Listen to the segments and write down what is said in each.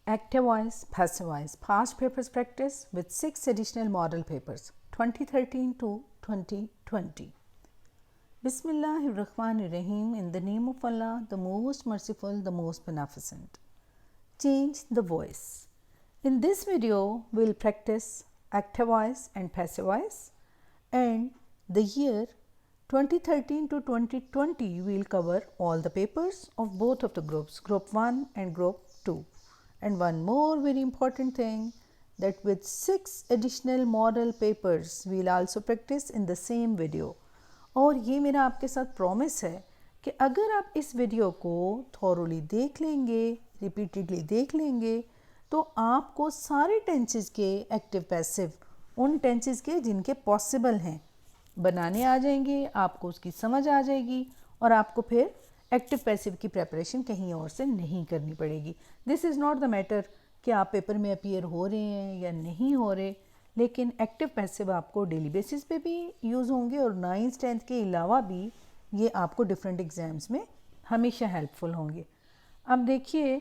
Active voice, passive voice, past papers practice with 6 additional model papers 2013 to 2020. Bismillahirrahmanirrahim. In the name of Allah, the most merciful, the most beneficent. Change the voice. In this video, we'll practice active voice and passive voice, and the year 2013 to 2020 we'll cover all the papers of both of the groups, group 1 and group 2. And one more very important thing, that with 6 additional model papers we'll also practice in the same video. और ये मेरा आपके साथ promise है कि अगर आप इस वीडियो को थॉरोली देख लेंगे, रिपीटेडली देख लेंगे, तो आपको सारे टेंसेस के एक्टिव पैसिव, उन टेंसेस के जिनके पॉसिबल हैं, बनाने आ जाएंगे, आपको उसकी समझ आ जाएगी और आपको फिर एक्टिव पैसिव की प्रेपरेशन कहीं और से नहीं करनी पड़ेगी. This is not the matter कि आप पेपर में अपीयर हो रहे हैं या नहीं हो रहे, लेकिन एक्टिव पैसिव आपको डेली बेसिस पे भी यूज़ होंगे और 9th 10th के अलावा भी ये आपको डिफरेंट एग्ज़ाम्स में हमेशा हेल्पफुल होंगे. अब देखिए,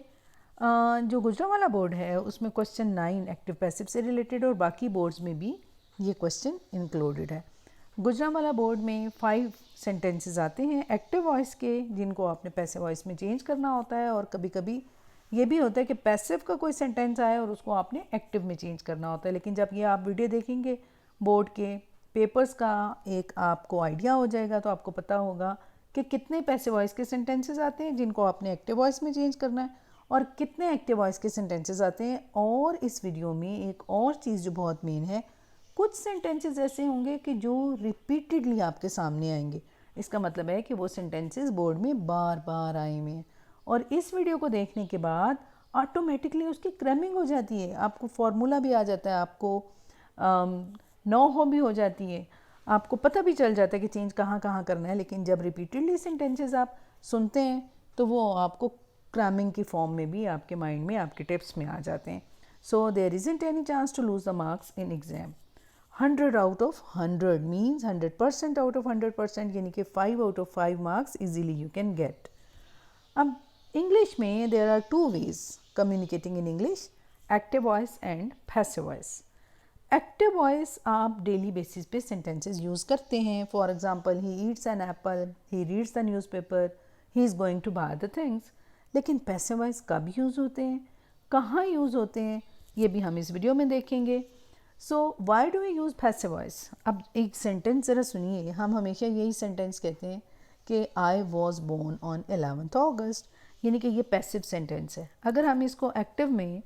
जो गुजरांवाला बोर्ड है उसमें क्वेश्चन 9 एक्टिव पैसिव से रिलेटेड और बाकी बोर्ड्स में भी ये क्वेश्चन इंक्लूडेड है. गुजरांवाला बोर्ड में 5 सेंटेंसेस आते हैं एक्टिव वॉइस के, जिनको आपने पैसिव वॉइस में चेंज करना होता है, और कभी कभी ये भी होता है कि पैसिव का कोई सेंटेंस आए और उसको आपने एक्टिव में चेंज करना होता है. लेकिन जब ये आप वीडियो देखेंगे बोर्ड के पेपर्स का एक आपको आइडिया हो जाएगा, तो आपको पता होगा कि कितने पैसिव वॉइस के सेंटेंसेस आते हैं जिनको आपने एक्टिव वॉइस में चेंज करना है और कितने एक्टिव वॉइस के सेंटेंसेस आते हैं. और इस वीडियो में एक और चीज़ जो बहुत मेन है, कुछ सेंटेंसेस ऐसे होंगे कि जो रिपीटेडली आपके सामने आएंगे. इसका मतलब है कि वो सेंटेंसेस बोर्ड में बार बार आए हुए हैं, और इस वीडियो को देखने के बाद ऑटोमेटिकली उसकी क्रैमिंग हो जाती है, आपको फार्मूला भी आ जाता है, आपको नो हो भी हो जाती है, आपको पता भी चल जाता है कि चेंज कहाँ कहाँ करना है. लेकिन जब रिपीटेडली सेंटेंसेस आप सुनते हैं तो वो आपको क्रैमिंग की फॉर्म में भी आपके माइंड में, आपके टिप्स में आ जाते हैं. So there isn't any chance to lose the marks in exam. 100 out of 100 means 100% out of 100%, यानी कि 5 out of 5 marks easily you can get. अब इंग्लिश में there are 2 ways communicating in English, active voice and passive voice. Active voice आप daily basis पे sentences use करते हैं. For example, he eats an apple, he reads the newspaper, he is going to buy the things. लेकिन passive voice कब use होते हैं, कहाँ use होते हैं, ये भी हम इस वीडियो में देखेंगे. So why do we use passive voice. अब एक सेंटेंस ज़रा सुनिए. हम हमेशा यही सेंटेंस कहते हैं कि I was born on 11th August, यानी कि ये पैसिव सेंटेंस है. अगर हम इसको एक्टिव में,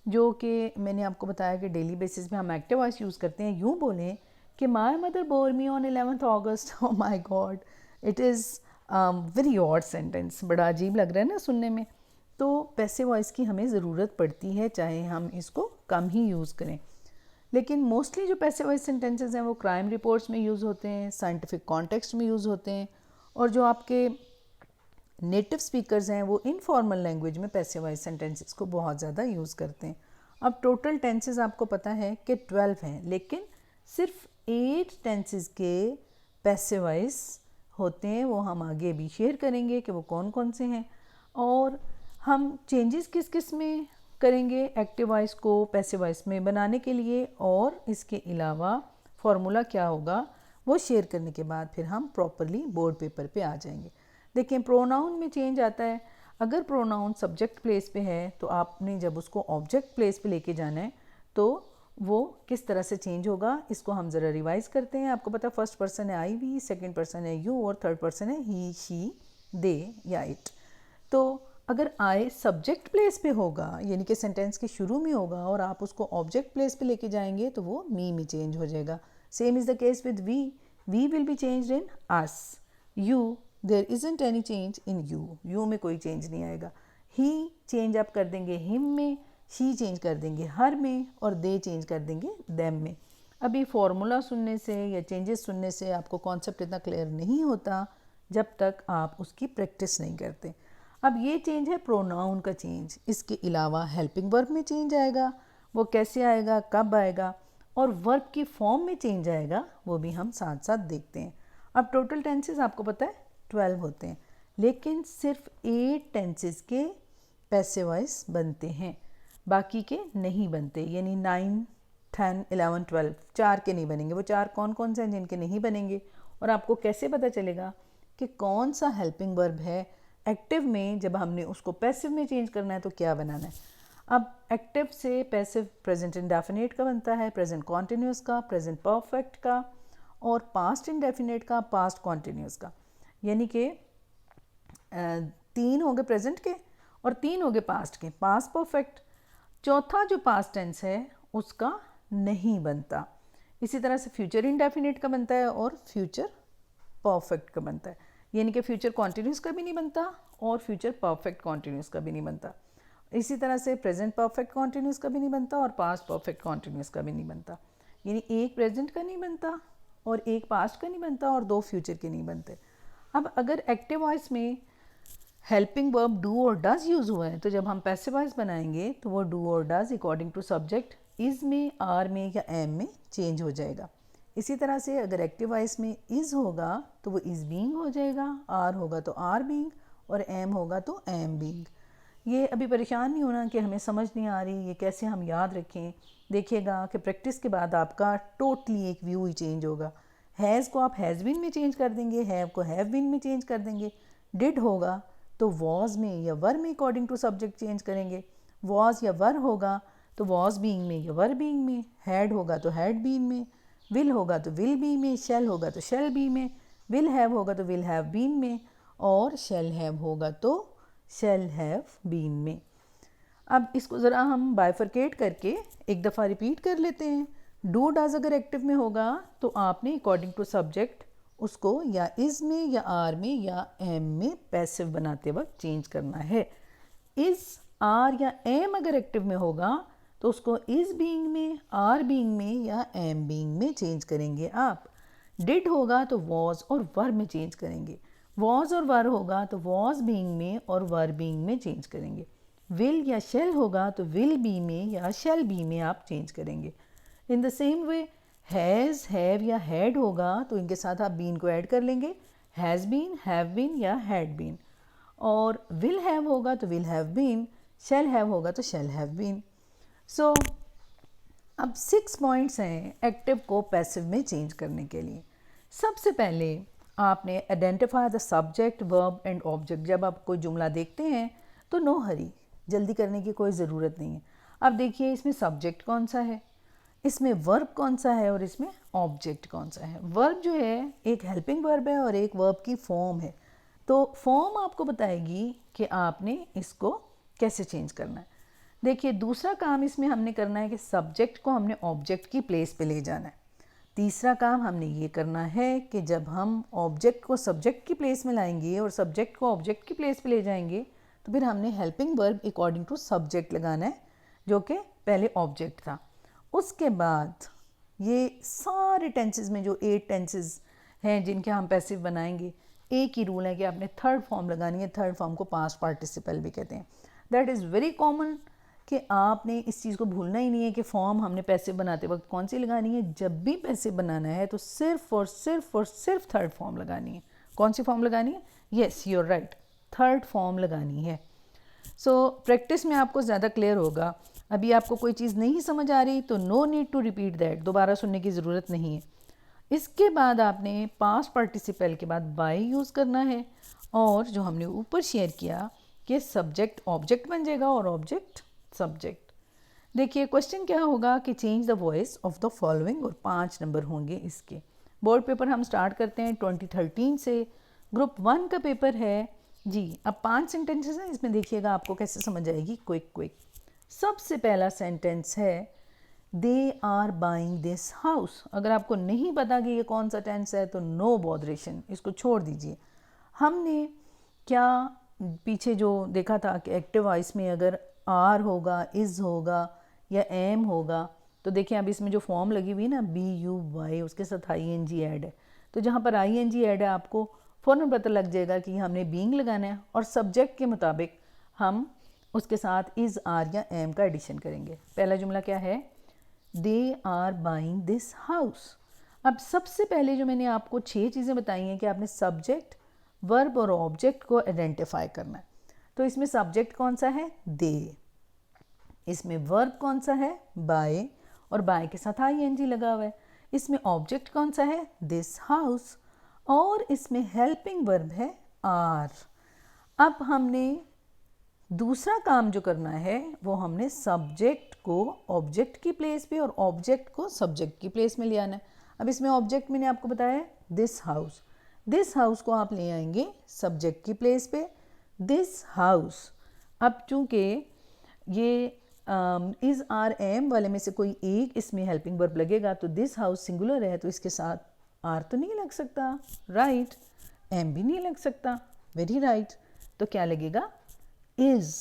जो कि मैंने आपको बताया कि डेली बेसिस में हम एक्टिव वॉइस यूज़ करते हैं, यूँ बोलें कि my mother bore me on 11th August. Oh my god, it is very odd sentence. बड़ा अजीब लग रहा है ना सुनने में. तो पैसिव वॉइस की हमें ज़रूरत पड़ती है, चाहे हम इसको कम ही यूज़ करें. लेकिन मोस्टली जो पैसिव वॉइस सेंटेंसेस हैं वो क्राइम रिपोर्ट्स में यूज़ होते हैं, साइंटिफिक कॉन्टेक्स्ट में यूज़ होते हैं, और जो आपके नेटिव स्पीकर्स हैं वो इनफॉर्मल लैंग्वेज में पैसिव वॉइस सेंटेंसेस को बहुत ज़्यादा यूज़ करते हैं. अब टोटल टेंसेस आपको पता है कि 12 हैं, लेकिन सिर्फ 8 टेंसेस के पैसिव वॉइस होते हैं. वो हम आगे भी शेयर करेंगे कि वो कौन कौन से हैं, और हम चेंजेस किस किस में करेंगे एक्टिव वॉइस को पैसिव वॉइस में बनाने के लिए, और इसके अलावा फार्मूला क्या होगा वो शेयर करने के बाद फिर हम प्रॉपरली बोर्ड पेपर पे आ जाएंगे. देखिए, प्रोनाउन में चेंज आता है. अगर प्रोनाउन सब्जेक्ट प्लेस पे है तो आपने जब उसको ऑब्जेक्ट प्लेस पे लेके जाना है तो वो किस तरह से चेंज होगा, इसको हम ज़रा रिवाइज करते हैं. आपको पता, फर्स्ट पर्सन है आई वी, सेकेंड पर्सन है यू, और थर्ड पर्सन है ही शी दे या इट. तो अगर आई सब्जेक्ट प्लेस पे होगा, यानी कि सेंटेंस के शुरू में होगा, और आप उसको ऑब्जेक्ट प्लेस पे लेके जाएंगे तो वो मी में चेंज हो जाएगा. Same is the case with we. We will be changed in us. You, there isn't any change in you. You में कोई चेंज नहीं आएगा. ही चेंज आप कर देंगे हिम में, शी चेंज कर देंगे हर में, और दे चेंज कर देंगे देम में. अभी फॉर्मूला सुनने से या चेंजेस सुनने से आपको कॉन्सेप्ट इतना क्लियर नहीं होता जब तक आप उसकी प्रैक्टिस नहीं करते. अब ये चेंज है प्रोनाउन का चेंज. इसके अलावा हेल्पिंग वर्ब में चेंज आएगा. वो कैसे आएगा, कब आएगा, और वर्ब की फॉर्म में चेंज आएगा, वो भी हम साथ साथ देखते हैं. अब टोटल टेंसेस आपको पता है 12 होते हैं, लेकिन सिर्फ 8 टेंसेस के पैसिव वॉइस बनते हैं. बाकी के नहीं बनते, यानी 9, 10, 11, 12 चार के नहीं बनेंगे। वो चार कौन कौन से हैं जिनके नहीं बनेंगे, और आपको कैसे पता चलेगा कि कौन सा हेल्पिंग वर्ब है एक्टिव में, जब हमने उसको पैसिव में चेंज करना है तो क्या बनाना है। अब एक्टिव से पैसिव प्रेजेंट इंडेफिनिट का बनता है, प्रेजेंट कॉन्टिन्यूस का, प्रेजेंट परफेक्ट का, और पास्ट इंडेफिनिट का, पास्ट कॉन्टिन्यूस का। यानी कि 3 हो गए प्रेजेंट के और 3 हो गए पास्ट के, पास्ट परफेक्ट। चौथा जो पास्ट टेंस है उसका नहीं बनता। इसी तरह से फ्यूचर इंडेफिनिट का बनता है और फ्यूचर परफेक्ट का बनता है, यानी कि फ्यूचर कॉन्टिन्यूस का भी नहीं बनता और फ्यूचर परफेक्ट कॉन्टिन्यूस का भी नहीं बनता। इसी तरह से प्रेजेंट परफेक्ट कॉन्टिन्यूस का भी नहीं बनता और पास्ट परफेक्ट कॉन्टिन्यूस का भी नहीं बनता। यानी एक प्रेजेंट का नहीं बनता और एक पास्ट का नहीं बनता और 2 फ्यूचर के नहीं बनते। अब अगर एक्टिव वॉइस में हेल्पिंग वर्ब डू और डज यूज़ हुआ है, तो जब हम पैसिव वॉइस बनाएंगे तो वो डू और does according to subject is में, आर में या एम में चेंज हो जाएगा। इसी तरह से अगर एक्टिव वॉइस में इज़ होगा तो वो इज़ बीइंग हो जाएगा, आर होगा तो आर बीइंग और एम होगा तो एम बीइंग। ये अभी परेशान नहीं होना कि हमें समझ नहीं आ रही, ये कैसे हम याद रखें। देखिएगा कि प्रैक्टिस के बाद आपका टोटली एक व्यू ही चेंज होगा। हैज़ को आप हैज़ बीन में चेंज कर देंगे, हैव को हैव बीन में चेंज कर देंगे, डिड होगा तो वॉज में या वर में अकॉर्डिंग टू सब्जेक्ट चेंज करेंगे, वॉज या वर होगा तो वॉज बीइंग में या वर बीइंग में, हैड होगा तो हैड बीन में, विल होगा तो विल बी में, शैल होगा तो शैल बी में, विल हैव होगा तो विल हैव बीन में, और शैल हैव होगा तो शैल हैव बीन में। अब इसको ज़रा हम बाइफरकेट करके एक दफ़ा रिपीट कर लेते हैं। डू डज अगर एक्टिव में होगा तो आपने अकॉर्डिंग टू सब्जेक्ट उसको या इज़ में या आर में या एम में पैसिव बनाते वक्त चेंज करना है। इज़, आर या एम अगर एक्टिव में होगा तो उसको इज़ बीइंग में, आर बीइंग में या एम बीइंग में चेंज करेंगे आप। डिड होगा तो वॉज और वर में चेंज करेंगे, वॉज और वर होगा तो वॉज बीइंग में और वर बीइंग में चेंज करेंगे। विल या शेल होगा तो विल बी में या शेल बी में आप चेंज करेंगे। In the same way has, have या हैड होगा तो इनके साथ आप बीन को ऐड कर लेंगे, हैज़ बीन, हैव बीन या हैड बीन। और विल हैव होगा तो will have been, shall have होगा तो शेल हैव बीन। सो अब 6 पॉइंट्स हैं एक्टिव को पैसिव में चेंज करने के लिए। सबसे पहले आपने identify the subject, verb and object. जब आप कोई जुमला देखते हैं तो नो हरी, जल्दी करने की कोई ज़रूरत नहीं है। अब देखिए इसमें सब्जेक्ट कौन सा है, इसमें वर्ब कौन सा है और इसमें ऑब्जेक्ट कौन सा है। वर्ब जो है एक हेल्पिंग वर्ब है और एक वर्ब की फॉर्म है, तो फॉर्म आपको बताएगी कि आपने इसको कैसे चेंज करना है। देखिए दूसरा काम इसमें हमने करना है कि सब्जेक्ट को हमने ऑब्जेक्ट की प्लेस पे ले जाना है। तीसरा काम हमने ये करना है कि जब हम ऑब्जेक्ट को सब्जेक्ट की प्लेस में लाएंगे और सब्जेक्ट को ऑब्जेक्ट की प्लेस पे ले जाएंगे तो फिर हमने helping verb according to subject लगाना है, जो कि पहले ऑब्जेक्ट था। उसके बाद ये सारे टेंसेस में जो 8 टेंसेस हैं जिनके हम पैसिव बनाएंगे, एक ही रूल है कि आपने थर्ड फॉर्म लगानी है। थर्ड फॉर्म को पास्ट पार्टिसिपल भी कहते हैं। दैट इज़ वेरी कॉमन कि आपने इस चीज़ को भूलना ही नहीं है कि फॉर्म हमने पैसिव बनाते वक्त कौन सी लगानी है। जब भी पैसिव बनाना है तो सिर्फ और सिर्फ और सिर्फ थर्ड फॉर्म लगानी है। कौन सी फॉर्म लगानी है? Yes, you are right, third form लगानी है। सो प्रैक्टिस में आपको ज़्यादा क्लियर होगा। अभी आपको कोई चीज़ नहीं समझ आ रही तो no need to repeat that, दोबारा सुनने की ज़रूरत नहीं है। इसके बाद आपने पास्ट पार्टिसिपल के बाद बाय यूज़ करना है, और जो हमने ऊपर शेयर किया कि सब्जेक्ट ऑब्जेक्ट बन जाएगा और ऑब्जेक्ट सब्जेक्ट। देखिए क्वेश्चन क्या होगा कि change the voice of the following, और 5 नंबर होंगे इसके। बोर्ड पेपर हम स्टार्ट करते हैं 2013 से, ग्रुप 1 का पेपर है जी। अब 5 सेंटेंसेस हैं, इसमें देखिएगा आपको कैसे समझ आएगी, क्विक। सबसे पहला सेंटेंस है they are buying this house. अगर आपको नहीं पता कि ये कौन सा टेंस है तो नो बॉदरेशन, इसको छोड़ दीजिए। हमने क्या पीछे जो देखा था कि एक्टिव वॉइस में अगर आर होगा, इज़ होगा या एम होगा, तो देखिए अब इसमें जो फॉर्म लगी हुई है ना BUY, उसके साथ ING ऐड है। तो जहाँ पर ING ऐड है आपको फ़ौरन पता लग जाएगा कि हमने बीइंग लगाना है, और सब्जेक्ट के मुताबिक हम उसके साथ इज़, आर या एम का एडिशन करेंगे। पहला जुमला क्या है? They are buying this house. अब सबसे पहले जो मैंने आपको 6 चीज़ें बताई हैं कि आपने सब्जेक्ट, वर्ब और ऑब्जेक्ट को आइडेंटिफाई करना है। तो इसमें सब्जेक्ट कौन सा है? दे। इसमें वर्ब कौन सा है, बाय, और बाय के साथ ing लगा हुआ है। इसमें ऑब्जेक्ट कौन सा है, दिस हाउस, और इसमें हेल्पिंग वर्ब है आर। अब हमने दूसरा काम जो करना है वो हमने सब्जेक्ट को ऑब्जेक्ट की प्लेस पे और ऑब्जेक्ट को सब्जेक्ट की प्लेस में ले आना है। अब इसमें ऑब्जेक्ट मैंने आपको बताया है दिस हाउस, दिस हाउस को आप ले आएंगे सब्जेक्ट की प्लेस पे, दिस हाउस। अब चूंकि ये इज़ आर एम वाले में से कोई एक इसमें हेल्पिंग वर्ब लगेगा तो दिस हाउस सिंगुलर है तो इसके साथ आर तो नहीं लग सकता, राइट, एम भी नहीं लग सकता, वेरी राइट, तो क्या लगेगा, इज़,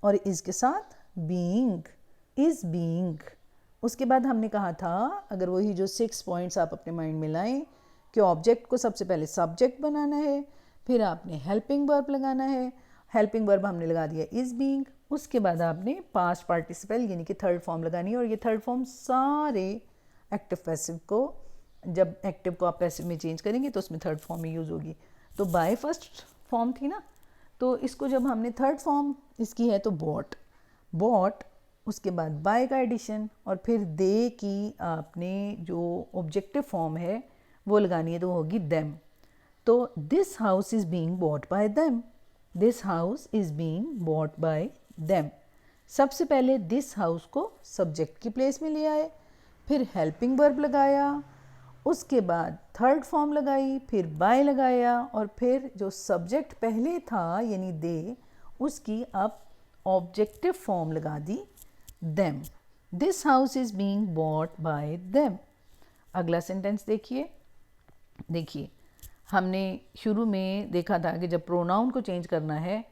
और इज़ के साथ बीइंग, इज़ बीइंग। उसके बाद हमने कहा था अगर वही जो 6 पॉइंट्स आप अपने माइंड में लाएं कि ऑब्जेक्ट को सबसे पहले सब्जेक्ट बनाना है, फिर आपने हेल्पिंग वर्ब लगाना है, हेल्पिंग वर्ब हमने लगा दिया इज़ बीइंग, उसके बाद आपने पास्ट पार्टिसिपल यानी कि थर्ड फॉर्म लगानी है, और ये थर्ड फॉर्म सारे एक्टिव पैसिव को, जब एक्टिव को आप पैसिव में चेंज करेंगे तो उसमें थर्ड फॉर्म में यूज़ होगी। तो बाय फर्स्ट फॉर्म थी ना, तो इसको जब हमने थर्ड फॉर्म इसकी है तो बॉट, बॉट, उसके बाद बाय का एडिशन, और फिर दे की आपने जो ऑब्जेक्टिव फॉर्म है वो लगानी है तो होगी देम। तो this house is being bought by them, this house is being bought by them. सबसे पहले दिस हाउस को सब्जेक्ट की प्लेस में ले आए, फिर हेल्पिंग वर्ब लगाया, उसके बाद थर्ड फॉर्म लगाई, फिर बाय लगाया, और फिर जो सब्जेक्ट पहले था यानी दे उसकी अब ऑब्जेक्टिव फॉर्म लगा दी them. This house is being bought by them. अगला सेंटेंस देखिए, देखिए हमने शुरू में देखा था कि जब प्रोनाउन को चेंज करना है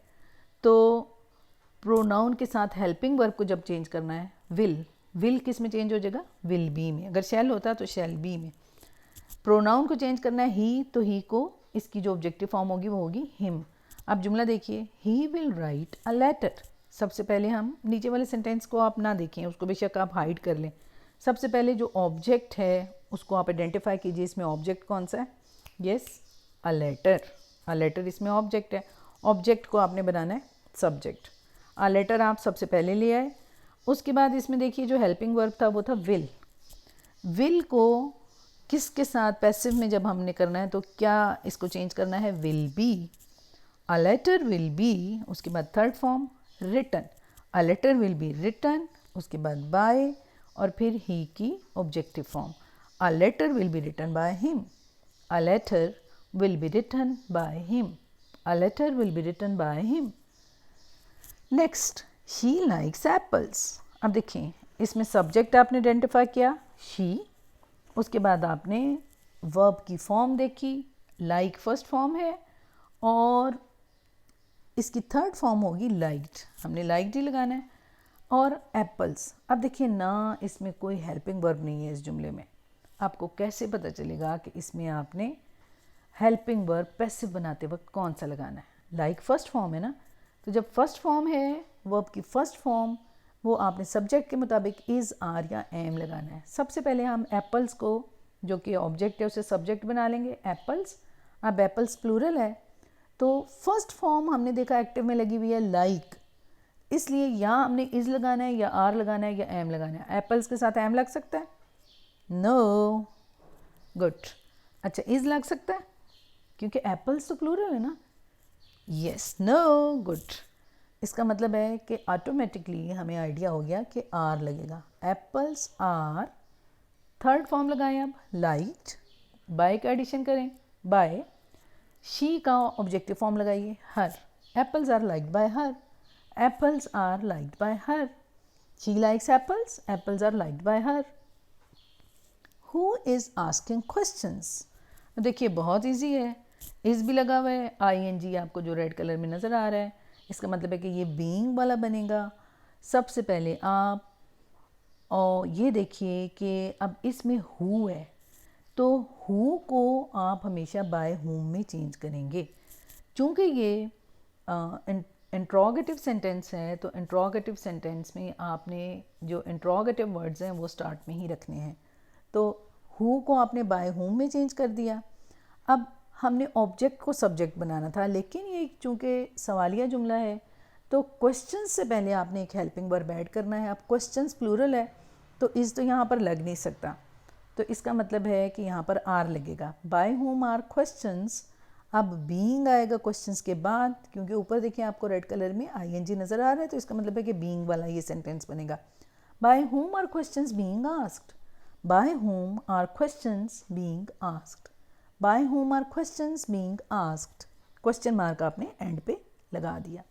तो प्रोनाउन के साथ हेल्पिंग वर्ब को जब चेंज करना है, विल, विल किस में चेंज हो जाएगा, विल बी में, अगर शैल होता तो शैल बी में। प्रोनाउन को चेंज करना है ही, तो ही को इसकी जो ऑब्जेक्टिव फॉर्म होगी वो होगी हिम। अब जुमला देखिए, he will write a letter. सबसे पहले हम नीचे वाले सेंटेंस को आप ना देखें, उसको बेशक आप हाइड कर लें। सबसे पहले जो ऑब्जेक्ट है उसको आप आइडेंटिफाई कीजिए, इसमें ऑब्जेक्ट कौन सा है, yes, a letter, a letter इसमें ऑब्जेक्ट है, ऑब्जेक्ट को आपने बनाना है सब्जेक्ट, अ लेटर आप सबसे पहले ले आए। उसके बाद इसमें देखिए जो हेल्पिंग वर्ब था वो था विल, विल को किसके साथ पैसिव में जब हमने करना है तो क्या इसको चेंज करना है, will be, a letter will be, उसके बाद third form written, a letter will be written, उसके बाद बाय, और फिर ही की objective form, a letter will be written by him, a letter will be written by him, a letter will be written by him. Next, she likes apples. अब देखिए इसमें subject आपने identify किया she, उसके बाद आपने verb की form देखी, लाइक फर्स्ट फॉर्म है और इसकी थर्ड फॉर्म होगी लाइक्ड, हमने लाइक्ड ही लगाना है, और एप्पल्स। अब देखिए ना इसमें कोई हेल्पिंग वर्ब नहीं है इस जुमले में, आपको कैसे पता चलेगा कि इसमें आपने हेल्पिंग वर्ब पैसिव बनाते वक्त कौन सा लगाना है, लाइक फर्स्ट फॉर्म है ना, तो जब फर्स्ट फॉर्म है वर्ब की फर्स्ट फॉर्म वो आपने सब्जेक्ट के मुताबिक इज़ आर या एम लगाना है। सबसे पहले हम एप्पल्स को जो कि ऑब्जेक्ट है उसे सब्जेक्ट बना लेंगे, एप्पल्स। अब एप्पल्स प्लूरल है तो फर्स्ट फॉर्म हमने देखा एक्टिव में लगी हुई है लाइक, इसलिए या हमने इज़ लगाना है या आर लगाना है या एम लगाना है। एप्पल्स के साथ एम लग सकता है, नो, गुड। अच्छा इज़ लग सकता है क्योंकि एप्पल्स तो प्लूरल है ना, यस, नो, गुड। इसका मतलब है कि ऑटोमेटिकली हमें आइडिया हो गया कि आर लगेगा, एप्पल्स आर, थर्ड फॉर्म लगाएं अब लाइक्ड, बाय का एडिशन करें बाय, शी का ऑब्जेक्टिव फॉर्म लगाइए her, apples are liked by her, apples are liked by her, she likes apples, apples are liked by her. Who is asking questions. देखिए बहुत easy है, is भी लगा हुआ है, ING आपको जो रेड कलर में नज़र आ रहा है, इसका मतलब है कि ये बीइंग वाला बनेगा। सबसे पहले आप और ये देखिए कि अब इसमें हु है तो हु को आप हमेशा बाय हुम में चेंज करेंगे, चूँकि ये इंट्रोगेटिव सेंटेंस है तो इंट्रोगेटिव सेंटेंस में आपने जो इंट्रोगेटिव वर्ड्स हैं वो स्टार्ट में ही रखने हैं, तो हु को आपने बाय हुम में चेंज कर दिया। अब हमने ऑब्जेक्ट को सब्जेक्ट बनाना था, लेकिन ये चूँकि सवालिया जुमला है तो क्वेश्चन से पहले आपने एक हेल्पिंग वर्ब ऐड करना है। अब क्वेश्चंस प्लूरल है तो इस तो यहाँ पर लग नहीं सकता, तो इसका मतलब है कि यहाँ पर आर लगेगा। बाय होम आर क्वेश्चंस, अब बीइंग आएगा क्वेश्चंस के बाद, क्योंकि ऊपर देखिए आपको रेड कलर में आईएनजी नज़र आ रहा है, तो इसका मतलब है कि बीइंग वाला ये सेंटेंस बनेगा। By whom are questions being asked, by whom are questions being asked, by whom are questions being asked, question mark आपने एंड पे लगा दिया।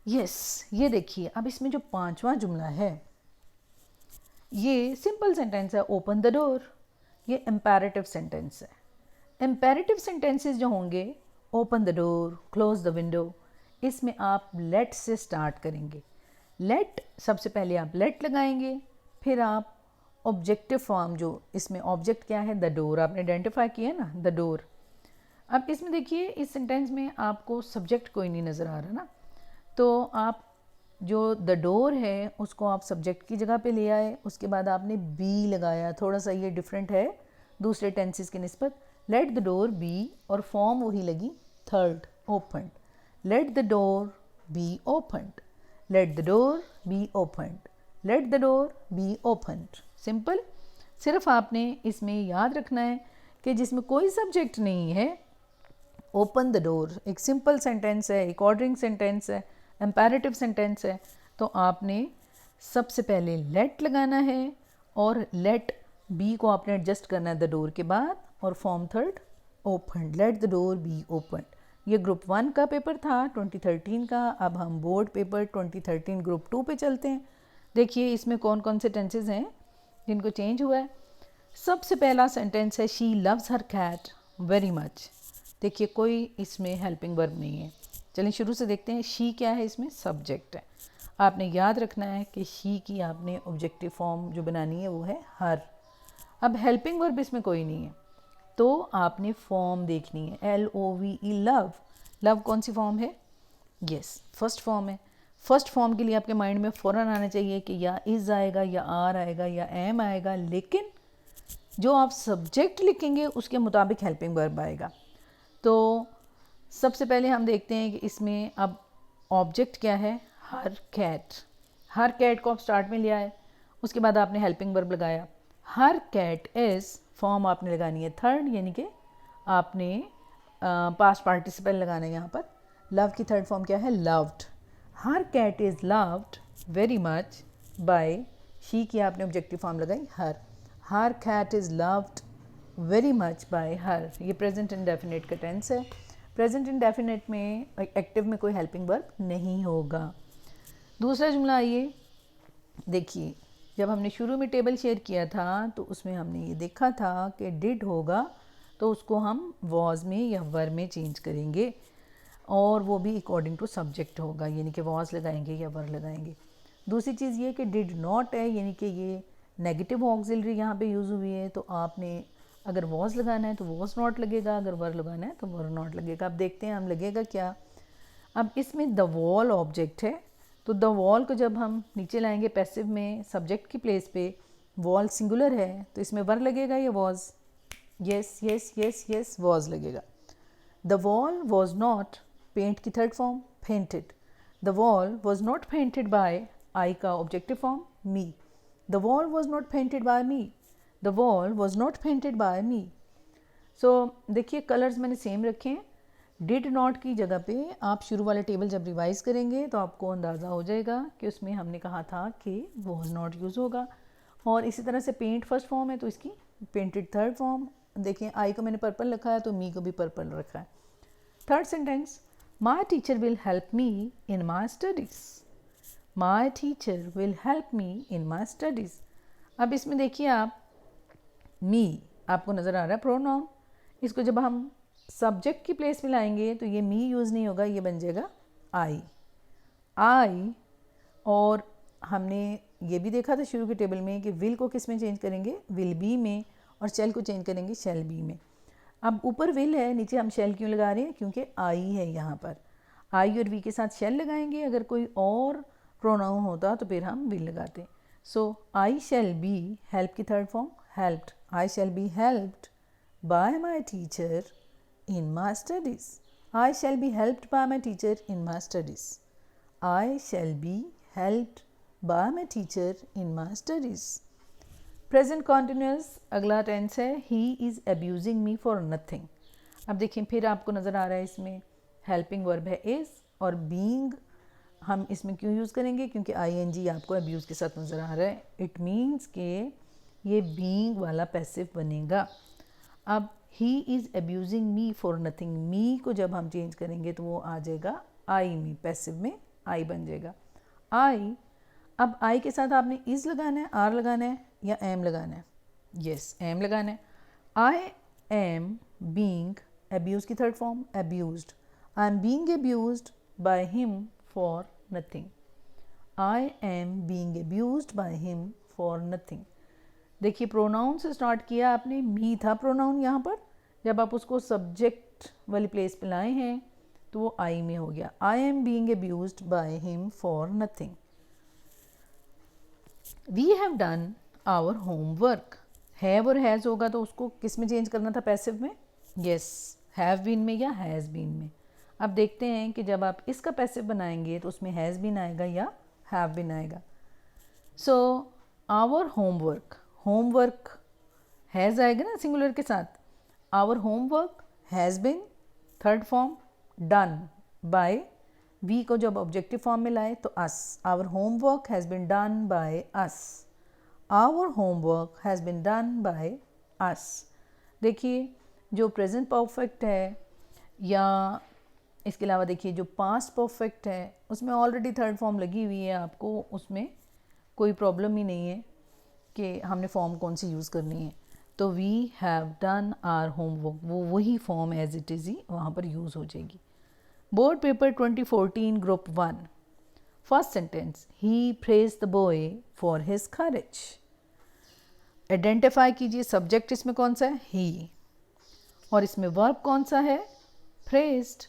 यस, ये देखिए अब इसमें जो पांचवा जुमला है ये सिंपल सेंटेंस है, ओपन द डोर, ये इम्पेरेटिव सेंटेंस है। इम्पेरेटिव सेंटेंसेस जो होंगे, open the door, close the window, इसमें आप लेट से स्टार्ट करेंगे। लेट, सबसे पहले आप लेट लगाएंगे, फिर आप ऑब्जेक्टिव फॉर्म, जो इसमें ऑब्जेक्ट क्या है, द डोर आपने आइडेंटिफाई किया ना, द डोर। अब इसमें देखिए इस सेंटेंस में आपको सब्जेक्ट कोई नहीं नज़र आ रहा ना, तो आप जो द डोर है उसको आप सब्जेक्ट की जगह पे ले आए, उसके बाद आपने बी लगाया। थोड़ा सा ये डिफरेंट है दूसरे टेंसेस की निस्बत। लेट द डोर बी, और फॉर्म वही लगी third, open. Late the door be opened, let the door be opened, let the door be opened. Simple. सिर्फ आपने इसमें याद रखना है कि जिसमें कोई सब्जेक्ट नहीं है, ओपन द डोर एक सिंपल सेंटेंस है, एक ऑर्डरिंग सेंटेंस है, इम्पेरेटिव सेंटेंस है, तो आपने सबसे पहले लेट लगाना है और लेट बी को आपने एडजस्ट करना है द डोर के बाद, और form third open, late the door be open. ये ग्रुप 1 का पेपर था 2013 का। अब हम बोर्ड पेपर 2013 ग्रुप 2 पे चलते हैं। देखिए इसमें कौन कौन से टेंसेज हैं जिनको चेंज हुआ है। सबसे पहला सेंटेंस है she loves her cat very much. देखिए कोई इसमें हेल्पिंग वर्ब नहीं है। चलिए शुरू से देखते हैं। शी क्या है, इसमें सब्जेक्ट है। आपने याद रखना है कि शी की आपने ऑब्जेक्टिव फॉर्म जो बनानी है वो है हर। अब हेल्पिंग वर्ब इसमें कोई नहीं है, तो आपने फॉर्म देखनी है। LOVE लव, लव कौन सी फॉर्म है, यस फर्स्ट फॉर्म है। फर्स्ट फॉर्म के लिए आपके माइंड में फ़ौरन आना चाहिए कि या इज़ आएगा या आर आएगा या एम आएगा, लेकिन जो आप सब्जेक्ट लिखेंगे उसके मुताबिक हेल्पिंग वर्ब आएगा। तो सबसे पहले हम देखते हैं कि इसमें अब ऑब्जेक्ट क्या है, हर कैट। हर कैट को आप स्टार्ट में ले आए, उसके बाद आपने हेल्पिंग वर्ब लगाया। हर कैट इज़, फॉर्म आपने लगानी है थर्ड, यानी कि आपने पास्ट पार्टिसिपल लगाना है यहाँ पर। लव की थर्ड फॉर्म क्या है, loved. Her cat is loved very much by, she की आपने ऑब्जेक्टिव फॉर्म लगाई her. Her cat is loved very much by her. ये प्रेजेंट इंडेफिनिट का टेंस है। प्रेजेंट इंडेफिनिट में एक्टिव में कोई हेल्पिंग वर्ब नहीं होगा। दूसरा जुमला आइए देखिए, जब हमने शुरू में टेबल शेयर किया था तो उसमें हमने ये देखा था कि डिड होगा तो उसको हम वॉज में या वर में चेंज करेंगे, और वो भी अकॉर्डिंग टू सब्जेक्ट होगा, यानी कि वॉज लगाएंगे या वर लगाएंगे। दूसरी चीज़ ये कि डिड नॉट है, यानी कि ये नेगेटिव ऑक्सिलरी यहाँ पे यूज़ हुई है, तो आपने अगर वॉज लगाना है तो वॉज नॉट लगेगा, अगर वर लगाना है तो वर नॉट लगेगा। अब देखते हैं हम लगेगा क्या। अब इसमें द वॉल ऑब्जेक्ट है, तो द वॉल को जब हम नीचे लाएंगे पैसिव में सब्जेक्ट की प्लेस पे, वॉल सिंगुलर है तो इसमें वर लगेगा या was, yes yes yes yes was लगेगा। The wall was not, paint की third form painted. The wall was not painted by, I का objective form me. The wall was not painted by me, the wall was not painted by me. So देखिए colours मैंने same रखे हैं। Did not की जगह पे आप शुरू वाले टेबल जब रिवाइज करेंगे तो आपको अंदाज़ा हो जाएगा कि उसमें हमने कहा था कि वॉज नॉट यूज़ होगा। और इसी तरह से पेंट फर्स्ट फॉर्म है तो इसकी पेंटेड थर्ड फॉर्म। देखिए आई को मैंने पर्पल रखा है तो मी को भी पर्पल रखा है। Third sentence, my teacher will help me in my studies. My teacher will help me in my studies. अब इसमें देखिए आप मी आपको नज़र आ रहा है प्रोनाउन, इसको जब हम सब्जेक्ट की प्लेस में लाएंगे तो ये मी यूज़ नहीं होगा, ये बन जाएगा आई। आई, और हमने ये भी देखा था शुरू के टेबल में कि विल को किस में चेंज करेंगे, विल बी में, और शेल को चेंज करेंगे शेल बी में। अब ऊपर विल है, नीचे हम शेल क्यों लगा रहे हैं, क्योंकि आई है यहाँ पर। आई और वी के साथ शेल लगाएंगे, अगर कोई और प्रोनाउन होता तो फिर हम विल लगाते। सो आई शेल बी, हेल्प की third form helped. I shall be helped bye my teacher in my studies. I shall be helped by my teacher in my studies. I shall be helped by my teacher in my studies. Present continuous अगला tense है he is abusing me for nothing. अब देखिए फिर आपको नज़र आ रहा है इसमें हेल्पिंग वर्ब है is और being हम इसमें क्यों यूज़ करेंगे क्योंकि ing आपको abuse के साथ नज़र आ रहा है. इट मीन्स के ये being वाला पैसिव बनेगा. अब he is abusing me for nothing, me को जब हम चेंज करेंगे तो वो आ जाएगा I में, पैसिव में I बन जाएगा. I, अब I के साथ आपने is लगाना है, are लगाना है या am लगाना है. yes, am लगाना है. I am being, abuse की third form abused. I am being abused by him for nothing. I am being abused by him for nothing. देखिए प्रोनाउन से स्टार्ट किया आपने, मी था प्रोनाउन यहाँ पर, जब आप उसको सब्जेक्ट वाली प्लेस पे लाए हैं तो वो आई में हो गया. I am being abused by him for nothing. We have done our homework. Have और हैज़ होगा तो उसको किस में चेंज करना था, पैसिव में. यस, हैव बीन में या हैज़ बीन में. अब देखते हैं कि जब आप इसका पैसिव बनाएंगे तो उसमें हैज़ बीन आएगा या हैव बीन आएगा. So our homework, homework has आएगा ना सिंगुलर के साथ. Our homework has been, third form done by, we को जब ऑब्जेक्टिव फॉर्म में लाए तो us. Our homework has been done by us. Our homework has been done by us. देखिए जो प्रेजेंट परफेक्ट है या इसके अलावा देखिए जो पास्ट परफेक्ट है उसमें ऑलरेडी थर्ड फॉर्म लगी हुई है, आपको उसमें कोई प्रॉब्लम ही नहीं है कि हमने फॉर्म कौन सी यूज़ करनी है. तो we have done our homework, वो वही फॉर्म एज इट इज़ ही वहाँ पर यूज़ हो जाएगी. Board paper 2014 group 1. First sentence, he praise the boy for his courage. Identify कीजिए सब्जेक्ट इसमें कौन सा है, ही, और इसमें वर्ब कौन सा है, प्रेज्ड,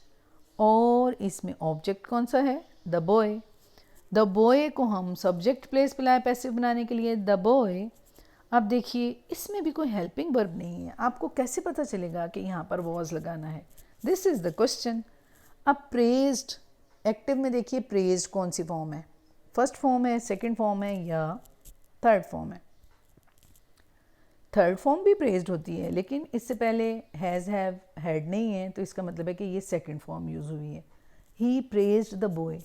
और इसमें ऑब्जेक्ट कौन सा है, द बॉय. द बॉय को हम सब्जेक्ट प्लेस पे लाए पैसिव बनाने के लिए, द बॉय. अब देखिए इसमें भी कोई हेल्पिंग वर्ब नहीं है, आपको कैसे पता चलेगा कि यहाँ पर वॉज लगाना है, दिस इज़ द क्वेश्चन. अब प्रेज्ड, एक्टिव में देखिए प्रेज्ड कौन सी फॉर्म है, फर्स्ट फॉर्म है, सेकंड फॉर्म है या थर्ड फॉर्म है. थर्ड फॉर्म भी प्रेज्ड होती है लेकिन इससे पहले हैज़, हैव, हैड नहीं है, तो इसका मतलब है कि ये सेकंड फॉर्म यूज़ हुई है. ही प्रेज्ड द बॉय.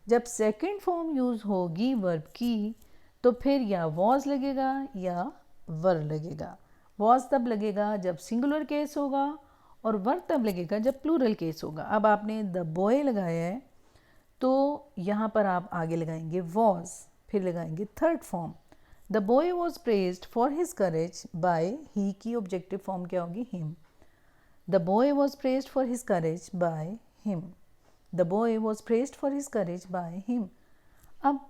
जब सेकंड फॉर्म यूज़ होगी वर्ब की तो फिर या वॉज लगेगा या वर लगेगा. वॉज तब लगेगा जब सिंगुलर केस होगा और वर तब लगेगा जब प्लूरल केस होगा. अब आपने द बॉय लगाया है तो यहाँ पर आप आगे लगाएंगे वॉज, फिर लगाएंगे third form. The boy was praised for his courage by, he की ऑब्जेक्टिव फॉर्म क्या होगी, him. The boy was praised for his courage by him. The boy was praised for his courage by him. अब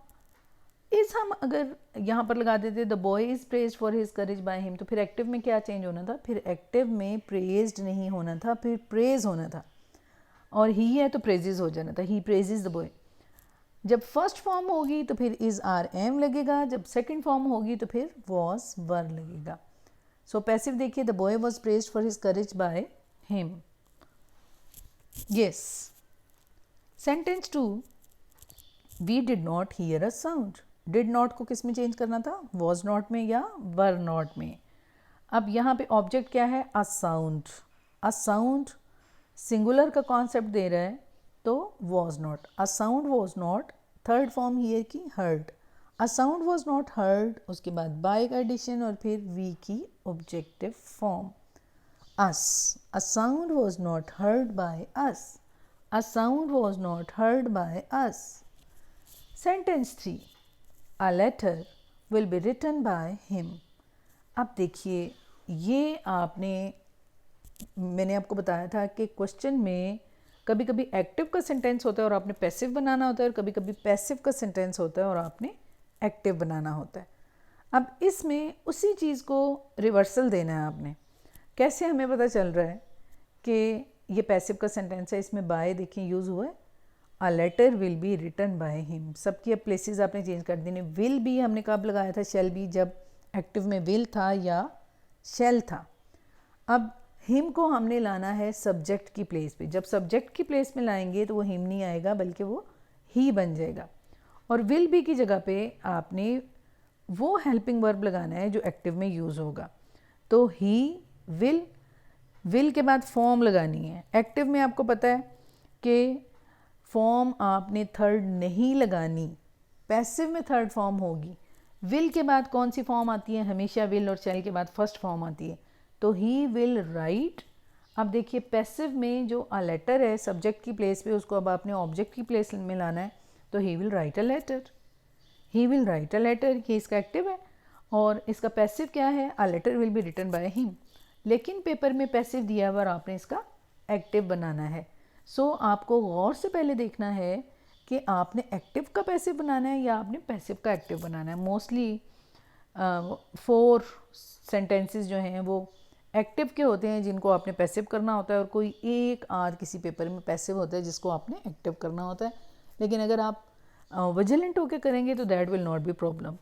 इस हम अगर यहाँ पर लगा देते the boy is praised for his courage by him, तो फिर एक्टिव में क्या चेंज होना था, फिर एक्टिव में प्रेज्ड नहीं होना था, फिर प्रेज होना था, और ही है तो प्रेजेज हो जाना था, ही प्रेजेज द बॉय. जब फर्स्ट फॉर्म होगी तो फिर इज़, आर, एम लगेगा, जब सेकंड फॉर्म होगी तो फिर वॉज, वर लगेगा. सो पैसिव देखिए, the boy was praised for his courage by him. Yes. Sentence 2, we did not hear a sound. Did not को किस में चेंज करना था, वॉज नॉट में या वर नॉट में. अब यहाँ पे ऑब्जेक्ट क्या है, a sound. A sound singular का कॉन्सेप्ट दे रहा है तो was not. A sound was not, third form hear की heard. A sound was not heard, उसके बाद बाय का एडिशन और फिर वी की objective form us. A sound was not heard by us. A sound was not heard by us. Sentence 3, A letter will be written by him. अब देखिए ये मैंने आपको बताया था कि क्वेश्चन में कभी कभी एक्टिव का सेंटेंस होता है और आपने पैसिव बनाना होता है, और कभी कभी पैसिव का सेंटेंस होता है और आपने एक्टिव बनाना होता है. अब इसमें उसी चीज़ को रिवर्सल देना है आपने. कैसे हमें पता चल रहा है कि ये पैसिव का सेंटेंस है, इसमें बाय देखिए यूज़ हुआ है. A letter will be written by him, सबकी अब प्लेसेस आपने चेंज कर देने. विल बी हमने कब लगाया था, शेल बी, जब एक्टिव में विल था या शेल था. अब हिम को हमने लाना है सब्जेक्ट की प्लेस पे. जब सब्जेक्ट की प्लेस में लाएंगे तो वो हिम नहीं आएगा बल्कि वो ही बन जाएगा। और विल बी की जगह पे आपने वो हेल्पिंग वर्ब लगाना है जो एक्टिव में यूज़ होगा। तो ही विल के बाद फॉर्म लगानी है। एक्टिव में आपको पता है कि फॉर्म आपने थर्ड नहीं लगानी, पैसिव में थर्ड फॉर्म होगी। विल के बाद कौन सी फॉर्म आती है? हमेशा विल और शैल के बाद फर्स्ट फॉर्म आती है। तो ही विल राइट। अब देखिए पैसिव में जो अ लेटर है सब्जेक्ट की प्लेस पे, उसको अब आपने ऑब्जेक्ट की प्लेस में लाना है। तो he will write a letter, he will write a letter, ये इसका एक्टिव है। और इसका पैसिव क्या है? A letter will be written by him. लेकिन पेपर में पैसिव दिया हुआ और आपने इसका एक्टिव बनाना है। सो आपको गौर से पहले देखना है कि आपने एक्टिव का पैसिव बनाना है या आपने पैसिव का एक्टिव बनाना है। मोस्टली 4 सेंटेंसेस जो हैं वो एक्टिव के होते हैं जिनको आपने पैसिव करना होता है, और कोई एक आध किसी पेपर में पैसिव होता है जिसको आपने एक्टिव करना होता है। लेकिन अगर आप विजिलेंट होकर करेंगे तो that will not be problem.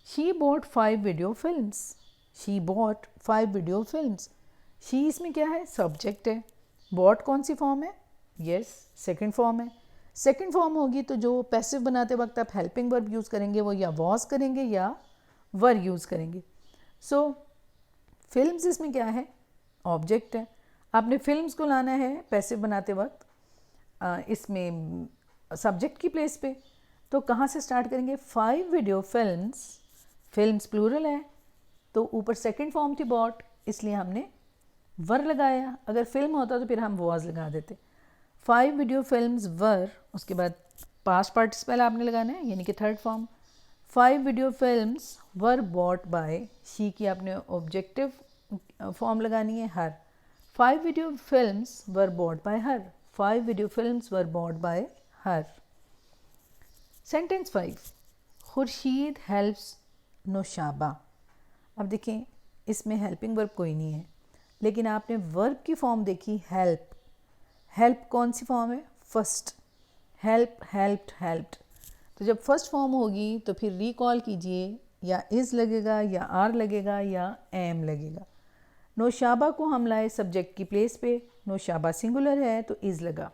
She bought 5 video films, she bought 5 video films. She इसमें क्या है? सब्जेक्ट है। बॉट कौन सी फॉर्म है? यस, सेकंड फॉर्म है। सेकंड फॉर्म होगी तो जो पैसिव बनाते वक्त आप हेल्पिंग वर्ब यूज़ करेंगे वो या वॉज करेंगे या वर यूज़ करेंगे। सो फिल्म्स इसमें क्या है? ऑब्जेक्ट है। आपने फिल्म्स को लाना है पैसिव बनाते वक्त इसमें सब्जेक्ट की प्लेस पे। तो कहाँ से स्टार्ट करेंगे? 5 वीडियो फिल्म्स, फिल्म्स प्लूरल है तो ऊपर सेकंड फॉर्म थी बॉट, इसलिए हमने वर लगाया। अगर फिल्म होता तो फिर हम वॉज लगा देते। 5 वीडियो फिल्म्स वर, उसके बाद पास्ट पार्टिसिपल आपने लगाना है यानी कि third form. 5 video films were bought bye, she की आपने ऑब्जेक्टिव फॉर्म लगानी है हर। 5 video films were bought by her, 5 video films were bought by her. Sentence 5, Khurshid helps Naushaba. अब देखें इसमें हेल्पिंग वर्ब कोई नहीं है, लेकिन आपने वर्ब की फॉर्म देखी हेल्प। हेल्प कौन सी फॉर्म है? फर्स्ट। Help, helped, helped. तो जब फर्स्ट फॉर्म होगी तो फिर रिकॉल कीजिए, या इज़ लगेगा या आर लगेगा या एम लगेगा। नौशाबा को हम लाए सब्जेक्ट की प्लेस पे, नौशाबा सिंगुलर है तो इज़ लगा।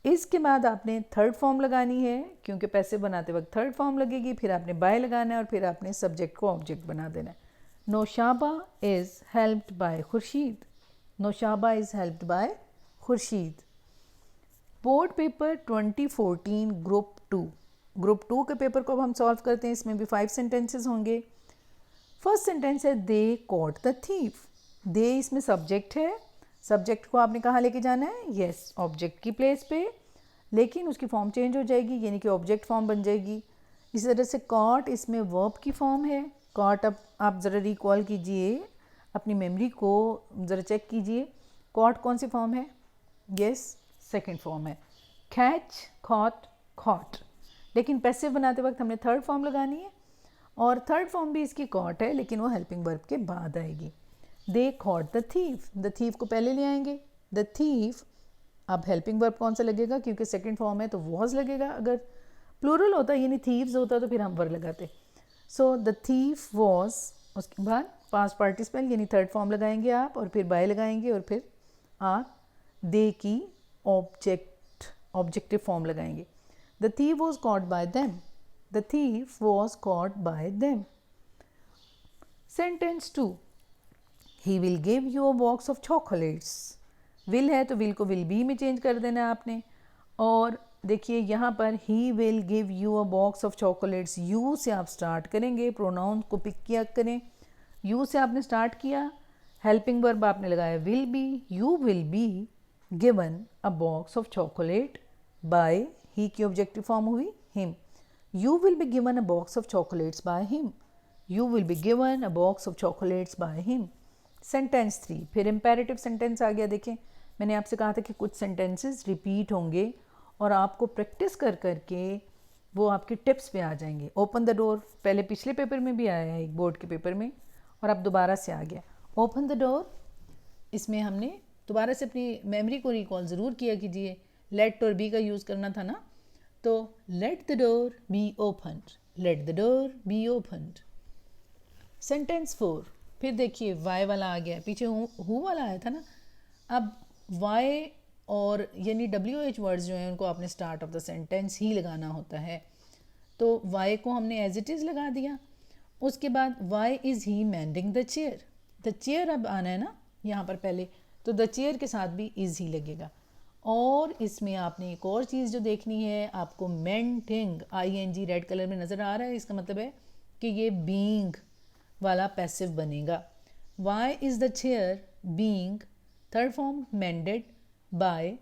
इसके बाद आपने थर्ड फॉर्म लगानी है क्योंकि पैसिव बनाते वक्त थर्ड फॉर्म लगेगी, फिर आपने बाय लगाना है और फिर आपने सब्जेक्ट को ऑब्जेक्ट बना देना है। Naushaba is helped by Khurshid, Naushaba is helped by Khurshid. Board paper 2014 group 2 के पेपर को अब हम सॉल्व करते हैं। इसमें भी 5 सेंटेंसेस होंगे। फर्स्ट सेंटेंस है दे कॉट द थीफ। दे इसमें सब्जेक्ट है, सब्जेक्ट को आपने कहाँ लेके जाना है? यस, ऑब्जेक्ट की प्लेस पे, लेकिन उसकी फॉर्म चेंज हो जाएगी यानी कि ऑब्जेक्ट फॉर्म बन जाएगी। इसी तरह से कॉट इसमें वर्ब की फॉर्म है। कॉट, अब आप ज़रा रिकॉल कीजिए अपनी मेमोरी को, ज़रा चेक कीजिए कॉट कौन सी फॉर्म है? यस, सेकंड फॉर्म है। Catch, caught, caught. लेकिन पैसिव बनाते वक्त हमने थर्ड फॉर्म लगानी है और थर्ड फॉर्म भी इसकी कॉट है लेकिन वो हेल्पिंग वर्ब के बाद आएगी। दे caught the thief, the thief को पहले ले आएंगे। द थीफ, अब हेल्पिंग वर्ब कौन सा लगेगा? क्योंकि सेकंड फॉर्म है तो वॉज लगेगा। अगर प्लूरल होता यानी थीव्स होता तो फिर हम वर लगाते। सो द थीफ वॉज, उसके बाद पास्ट पार्टिसिपल यानी थर्ड फॉर्म लगाएंगे आप, और फिर बाय लगाएंगे और फिर आप दे की ऑब्जेक्टिव फॉर्म लगाएंगे। The thief was caught by them, the thief was caught by them. Sentence 2, he will give you a box of chocolates. Will है तो विल को विल बी में चेंज कर देना है आपने। और देखिए यहाँ पर ही will give you a box of chocolates, you से आप स्टार्ट करेंगे, प्रोनाउन को पिक किया करें। यू से आपने स्टार्ट किया, हेल्पिंग वर्ब आपने लगाया will be, you will be given a box of chocolate by, he की ऑब्जेक्टिव फॉर्म हुई him. You will be given a box of chocolates by him, you will be given a box of chocolates by him. Sentence 3, फिर imperative sentence आ गया। देखें मैंने आपसे कहा था कि कुछ सेंटेंसेस रिपीट होंगे और आपको प्रैक्टिस कर करके वो आपके टिप्स पे आ जाएंगे। ओपन द डोर पहले पिछले पेपर में भी आया है, एक बोर्ड के पेपर में, और अब दोबारा से आ गया। ओपन द डोर, इसमें हमने दोबारा से अपनी मेमोरी को रिकॉल ज़रूर किया कीजिए। लेट और बी का यूज़ करना था ना, तो late the door be opened, let the door be opened. Sentence 4, फिर देखिए वाई वाला आ गया, पीछे हु वाला आया था ना। अब वाई और यानी WH वर्ड्स जो हैं उनको आपने स्टार्ट ऑफ द सेंटेंस ही लगाना होता है। तो वाई को हमने एज इट इज़ लगा दिया। उसके बाद why is he mending the chair, the chair अब आना है ना यहाँ पर पहले, तो द चेयर के साथ भी इज़ ही लगेगा। और इसमें आपने एक और चीज़ जो देखनी है, आपको मेंटिंग ING रेड कलर में नज़र आ रहा है, इसका मतलब है कि ये बीइंग वाला पैसिव बनेगा। Why is the chair being, third form mended by,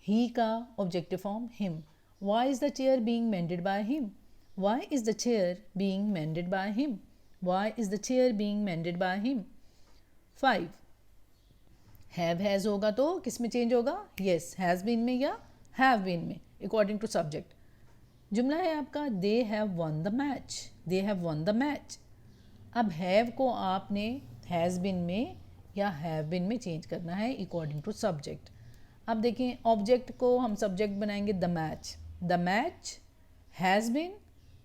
he का objective form him. Why is the chair being mended by him, why is the chair being mended by him, why is the chair being mended by him. 5 have has होगा तो किस में change होगा, yes has been में या have been में, according to subject. जुमला है आपका दे have won the match, they have won the match. अब हैव को आपने हैज़ बीन में या हैव बीन में चेंज करना है अकॉर्डिंग टू सब्जेक्ट। अब देखें ऑब्जेक्ट को हम सब्जेक्ट बनाएंगे the match has been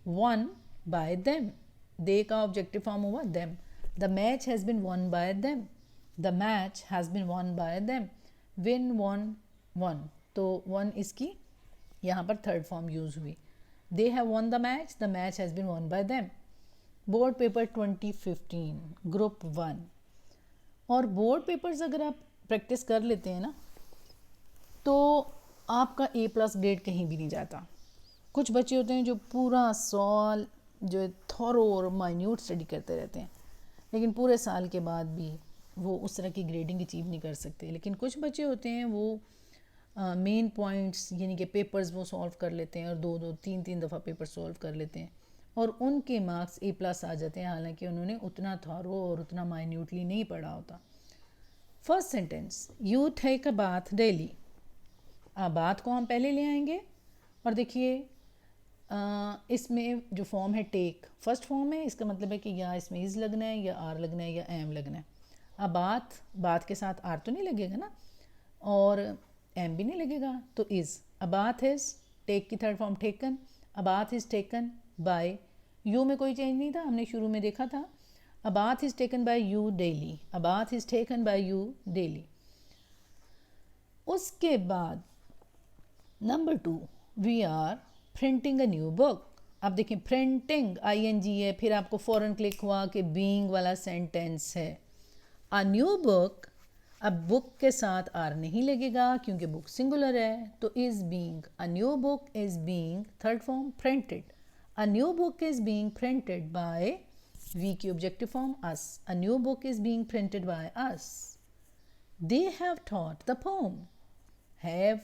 won by them, they का ऑब्जेक्टिव फॉर्म हुआ them, the match has been won by them, the match has been won by them, win won won, तो won इसकी यहाँ पर third form use हुई। They have won the match has been won by them. Board paper 2015 group 1। और board papers अगर आप practice कर लेते हैं ना तो आपका A+ ग्रेड कहीं भी नहीं जाता। कुछ बच्चे होते हैं जो पूरा साल जो थॉरो और माइन्यूट स्टडी करते रहते हैं, लेकिन पूरे साल के बाद भी वो उस तरह की ग्रेडिंग अचीव नहीं कर सकते। लेकिन कुछ बच्चे होते हैं वो मेन पॉइंट्स यानी कि पेपर्स वो सॉल्व कर लेते हैं और 2-2 3-3 दफ़ा पेपर सॉल्व कर लेते हैं और उनके मार्क्स A+ आ जाते हैं, हालांकि उन्होंने उतना थॉरो और उतना माइन्यूटली नहीं पढ़ा होता। First sentence, you take a bath daily. बात को हम पहले ले आएंगे और देखिए इसमें जो फॉर्म है टेक फर्स्ट फॉर्म है, इसका मतलब है कि या इसमें इज़ लगना है या आर लगना है या एम लगना है। अब बात के साथ आर तो नहीं लगेगा ना और एम भी नहीं लगेगा, तो is. A bath is, take की third form taken, a bath is taken by, you में कोई चेंज नहीं था, हमने शुरू में देखा था। A bath is taken by you daily, a bath is taken by you daily. उसके बाद number 2, we are printing a new book. अब देखिए प्रिंटिंग ING है, फिर आपको फ़ौरन क्लिक हुआ कि बीइंग वाला सेंटेंस है। अ न्यू बुक, अब बुक के साथ आर नहीं लगेगा क्योंकि बुक सिंगुलर है, तो is being, a new book is being, third form printed, a new book is being printed by, we की objective form us, a new book is being printed by us. They have taught the poem, have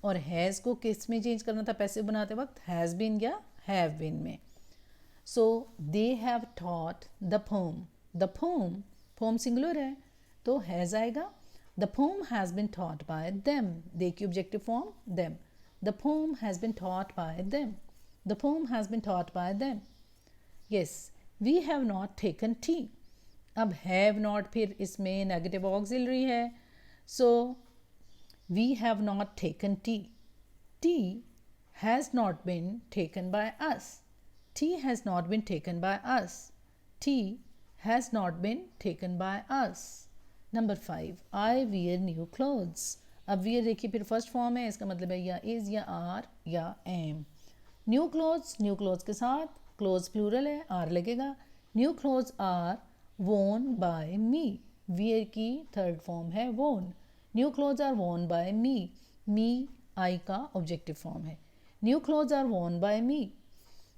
और has को किस में change करना था passive बनाते वक्त, has been या हैव बीन में। So they have taught the poem, the poem, poem singular है तो हैज़ आएगा। The poem has been taught by them, they की objective form them, the poem has been taught by them, the poem has been taught by them. Yes, we have not taken tea. अब have not फिर इसमें negative auxiliary है, सो we have not taken tea. Tea has not been taken by us. Tea has not been taken by us. Tea has not been taken by us. Number 5, I wear new clothes. अब wear देखिए फिर first form है, इसका मतलब है या is या are या am। न्यू क्लोथ्स के साथ क्लोथ्स प्लूरल है, आर लगेगा। New clothes are worn by me, wear की थर्ड फॉर्म है worn. New clothes are worn by me I का ऑब्जेक्टिव फॉर्म है। New clothes are worn by me.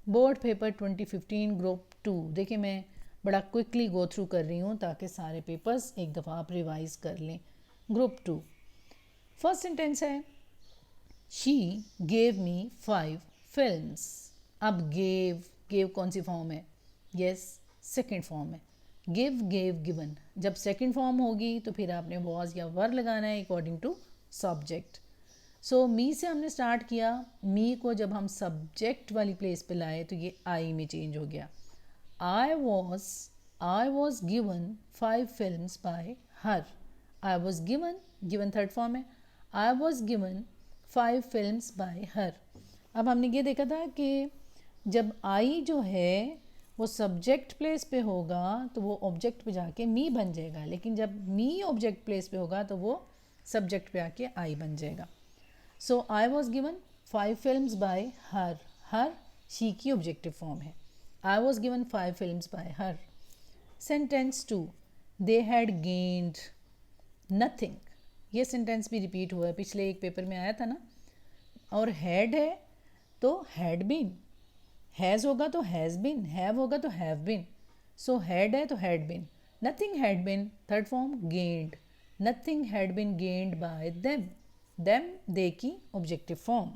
Board paper 2015 group 2। देखिए मैं बड़ा quickly go through कर रही हूँ ताकि सारे पेपर्स एक दफ़ा आप रिवाइज कर लें। ग्रुप 2 फर्स्ट सेंटेंस है, शी गेव मी 5 फिल्म्स। अब गेव कौन सी फॉर्म है, यस सेकेंड फॉर्म है। गिव गेव गिवन, जब सेकंड फॉर्म होगी तो फिर आपने वॉज या वर लगाना है अकॉर्डिंग टू सब्जेक्ट। सो मी से हमने स्टार्ट किया, मी को जब हम सब्जेक्ट वाली प्लेस पे लाए तो ये आई में चेंज हो गया। I was given 5 films by her. I was given third form है, I was given 5 films by her. अब हमने ये देखा था कि जब आई जो है वो सब्जेक्ट प्लेस पे होगा तो वो ऑब्जेक्ट पे जाके मी बन जाएगा, लेकिन जब मी ऑब्जेक्ट प्लेस पे होगा तो वो सब्जेक्ट पे आके आई बन जाएगा. So I was given 5 films by her. Her she की ऑब्जेक्टिव फॉर्म है. I was given 5 films by her. Sentence 2, they had gained nothing. ये सेंटेंस भी रिपीट हुआ है, पिछले एक पेपर में आया था ना. और हैड है तो हैड बीन, हैज़ होगा तो हैज़ बीन, हैव होगा तो हैव बीन. सो हैड है तो had been. Nothing had been, third form gained. Nothing had been gained by them. Them they की objective form.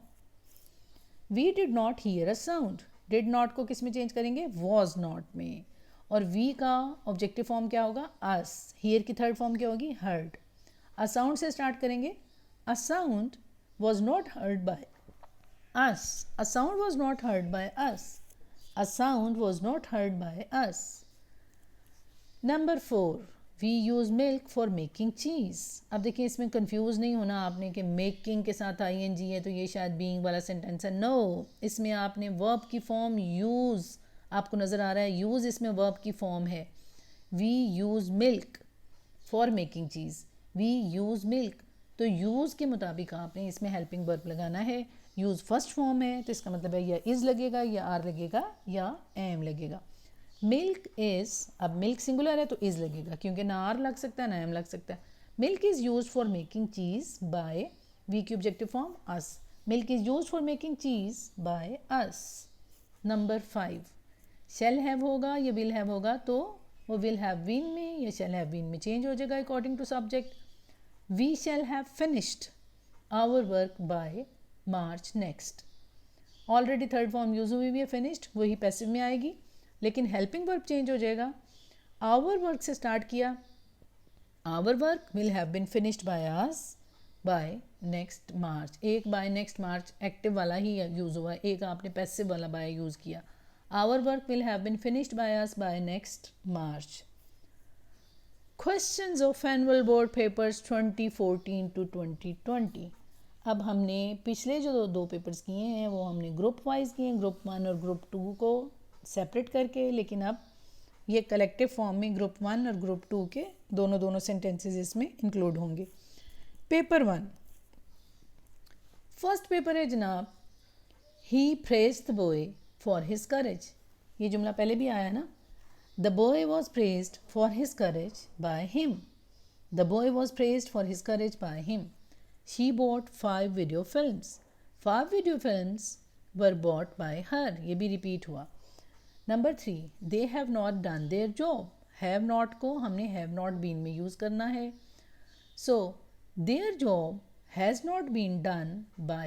We did not hear a sound. Did not को किस में change करेंगे? Was not में. और we का ऑब्जेक्टिव फॉर्म क्या होगा? अस. हियर की थर्ड फॉर्म क्या होगी? हर्ड. अ साउंड से स्टार्ट करेंगे. A sound was not heard bye us. A sound was not heard by us. A sound was not heard by us. Number 4, we use milk for making cheese. अब देखिए इसमें confuse नहीं होना आपने कि making के साथ ing है तो ये शायद बीइंग वाला सेंटेंस है. नो, इसमें आपने वर्ब की फॉर्म यूज़ आपको नज़र आ रहा है. यूज़ इसमें वर्ब की फॉर्म है. We use milk for making cheese. We use milk, तो यूज़ के मुताबिक आपने इसमें हेल्पिंग वर्ब लगाना है. यूज़ फर्स्ट फॉर्म है तो इसका मतलब है या इज़ लगेगा या आर लगेगा या एम लगेगा. मिल्क इज़, अब मिल्क सिंगुलर है तो इज़ लगेगा क्योंकि ना आर लग सकता है ना एम लग सकता है. Milk is use for making cheese by we की objective form us. Milk is use for making cheese by us. Number 5, shall have होगा या विल हैव होगा तो वो विल हैव बीन में या शैल हैव बीन में चेंज हो जाएगा according to subject. We shall have finished our work by March next. Already third form use हुई हुई है फिनिश्ड, वही पैसिव में आएगी लेकिन हेल्पिंग वर्ब चेंज हो जाएगा. आवर वर्क से स्टार्ट किया. Our work will have been finished by us by next March. एक बाय नेक्स्ट मार्च एक्टिव वाला ही यूज़ हुआ, एक आपने पैसिव वाला बाय यूज़ किया. Our work will have been finished by us by next March. Questions of annual board papers 2014 to 2020. अब हमने पिछले जो दो पेपर्स किए हैं वो हमने ग्रुप वाइज किए हैं, ग्रुप 1 और ग्रुप 2 को सेपरेट करके, लेकिन अब ये कलेक्टिव फॉर्म में ग्रुप 1 और ग्रुप 2 के दोनों सेंटेंसेस इसमें इंक्लूड होंगे. पेपर 1, फर्स्ट पेपर है जनाब. He praised the boy for his courage. ये जुमला पहले भी आया ना. The boy was praised for his courage by him. The boy was praised for his courage by him. She bought 5 video films. 5 video films were bought by her. ये भी repeat हुआ. Number 3, they have not done their job. have not को हमने have not been में use करना है. So their job has not been done by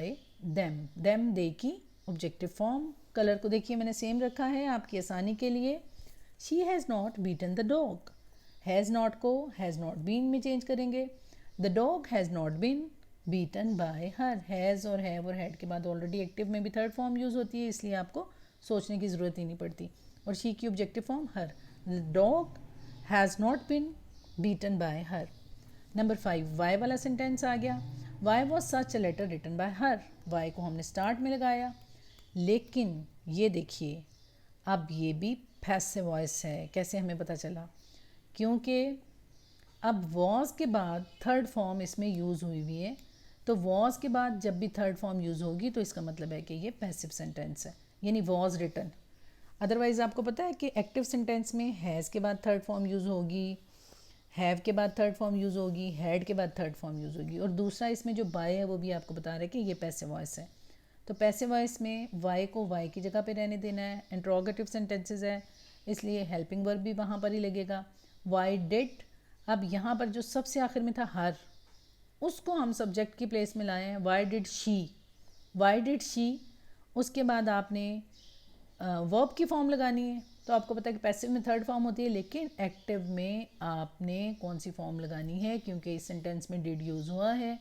them. them they की objective form. Colour को देखिए मैंने सेम रखा है आपकी आसानी के लिए. She has not beaten the dog. has not को has not been में चेंज करेंगे. The dog has not been beaten by her. Has और हैव और हैड के बाद ऑलरेडी एक्टिव में भी थर्ड फॉर्म यूज़ होती है, इसलिए आपको सोचने की ज़रूरत ही नहीं पड़ती. और शी की objective form her. The dog has not been beaten by her. Number 5, why वाला सेंटेंस आ गया. Why was such a letter written by her. Why को हमने स्टार्ट में लगाया, लेकिन ये देखिए अब ये भी पैसिव वॉइस है. कैसे हमें पता चला? क्योंकि अब वॉज के बाद थर्ड फॉर्म इसमें यूज़ हुई हुई है, तो वॉज के बाद जब भी थर्ड फॉर्म यूज़ होगी तो इसका मतलब है कि ये पैसिव सेंटेंस है, यानी वॉज रिटन. अदरवाइज़ आपको पता है कि एक्टिव सेंटेंस में हैज़ के बाद थर्ड फॉर्म यूज़ होगी, हैव के बाद थर्ड फॉर्म यूज़ होगी, हैड के बाद थर्ड फॉर्म यूज़ होगी. और दूसरा इसमें जो बाय है वो भी आपको बता रहा है कि ये पैसिव वॉइस है. तो पैसिव वॉइस में वाई को वाई की जगह पे रहने देना है. इंट्रोगेटिव सेंटेंसेस है इसलिए हेल्पिंग वर्ब भी वहाँ पर ही लगेगा. वाई डिड, अब यहाँ पर जो सबसे आखिर में था हर, उसको हम सब्जेक्ट की प्लेस में लाए हैं. Y did she, Y did she. उसके बाद आपने वर्ब की फॉर्म लगानी है. तो आपको पता है कि पैसिव में थर्ड फॉर्म होती है, लेकिन एक्टिव में आपने कौन सी फॉर्म लगानी है क्योंकि इस सेंटेंस में डिड यूज़ हुआ है.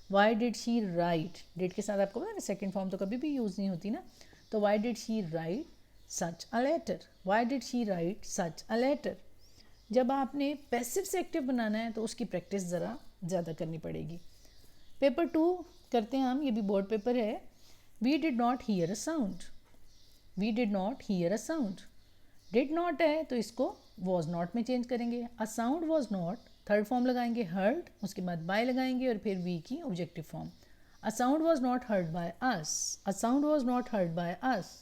Why did she right, did के साथ आपको पता है सेकेंड फॉर्म तो कभी भी यूज़ नहीं होती ना. तो why did she write such a letter. Why did she write such a letter. जब आपने पैसिव से एक्टिव बनाना है तो उसकी प्रैक्टिस ज़रा ज़्यादा करनी पड़ेगी. पेपर 2 करते हैं हम, ये भी बोर्ड पेपर है. We did not hear a sound. We did not hear a sound. Did not है तो इसको वॉज नॉट में चेंज करेंगे. A sound was not third form लगाएंगे हर्ड, उसके बाद बाय लगाएंगे और फिर वी की objective form. A sound was not heard by us. A sound was not heard by us.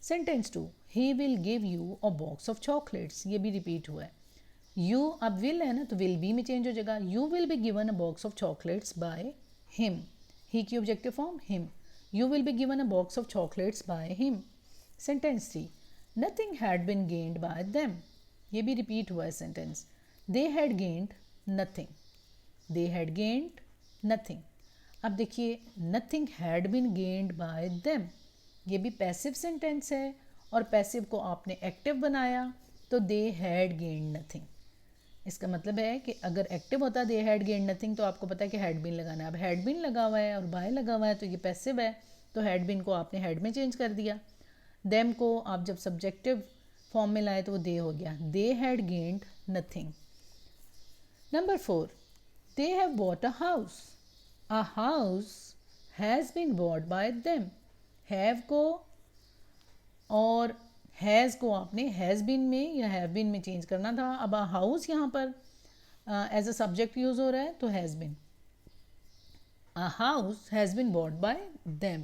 Sentence 2, he will give you a box of chocolates. ये भी repeat हुआ है. यू अब विल है ना तो विल बी में चेंज हो जाएगा. You will be given a box of chocolates by him. He की objective form him. You will be given a box of chocolates by him. Sentence 3, nothing had been gained by them. ये भी repeat हुआ है sentence. They had gained nothing. They had gained nothing. अब देखिए nothing had been gained by them, ये भी passive sentence है और पैसिव को आपने एक्टिव बनाया तो दे हैड गेन्ड नथिंग. इसका मतलब है कि अगर एक्टिव होता दे हैड गेन्ड नथिंग तो आपको पता है कि हैड बिन लगाना है. अब हैड बिन लगा हुआ है और बाय लगा हुआ है तो ये पैसिव है, तो हैड बिन को आपने हैड में चेंज कर दिया. देम को आप जब सब्जेक्टिव फॉर्म में लाए तो वो दे हो गया. They had gained nothing. Number 4, they have bought a house. A house has been bought by them. Have को और हैज़ को आपने हैज़ बीन में या हैव बीन में चेंज करना था. अब अ हाउस यहाँ पर एज अ सब्जेक्ट यूज हो रहा है तो has been. A house has been bought by them.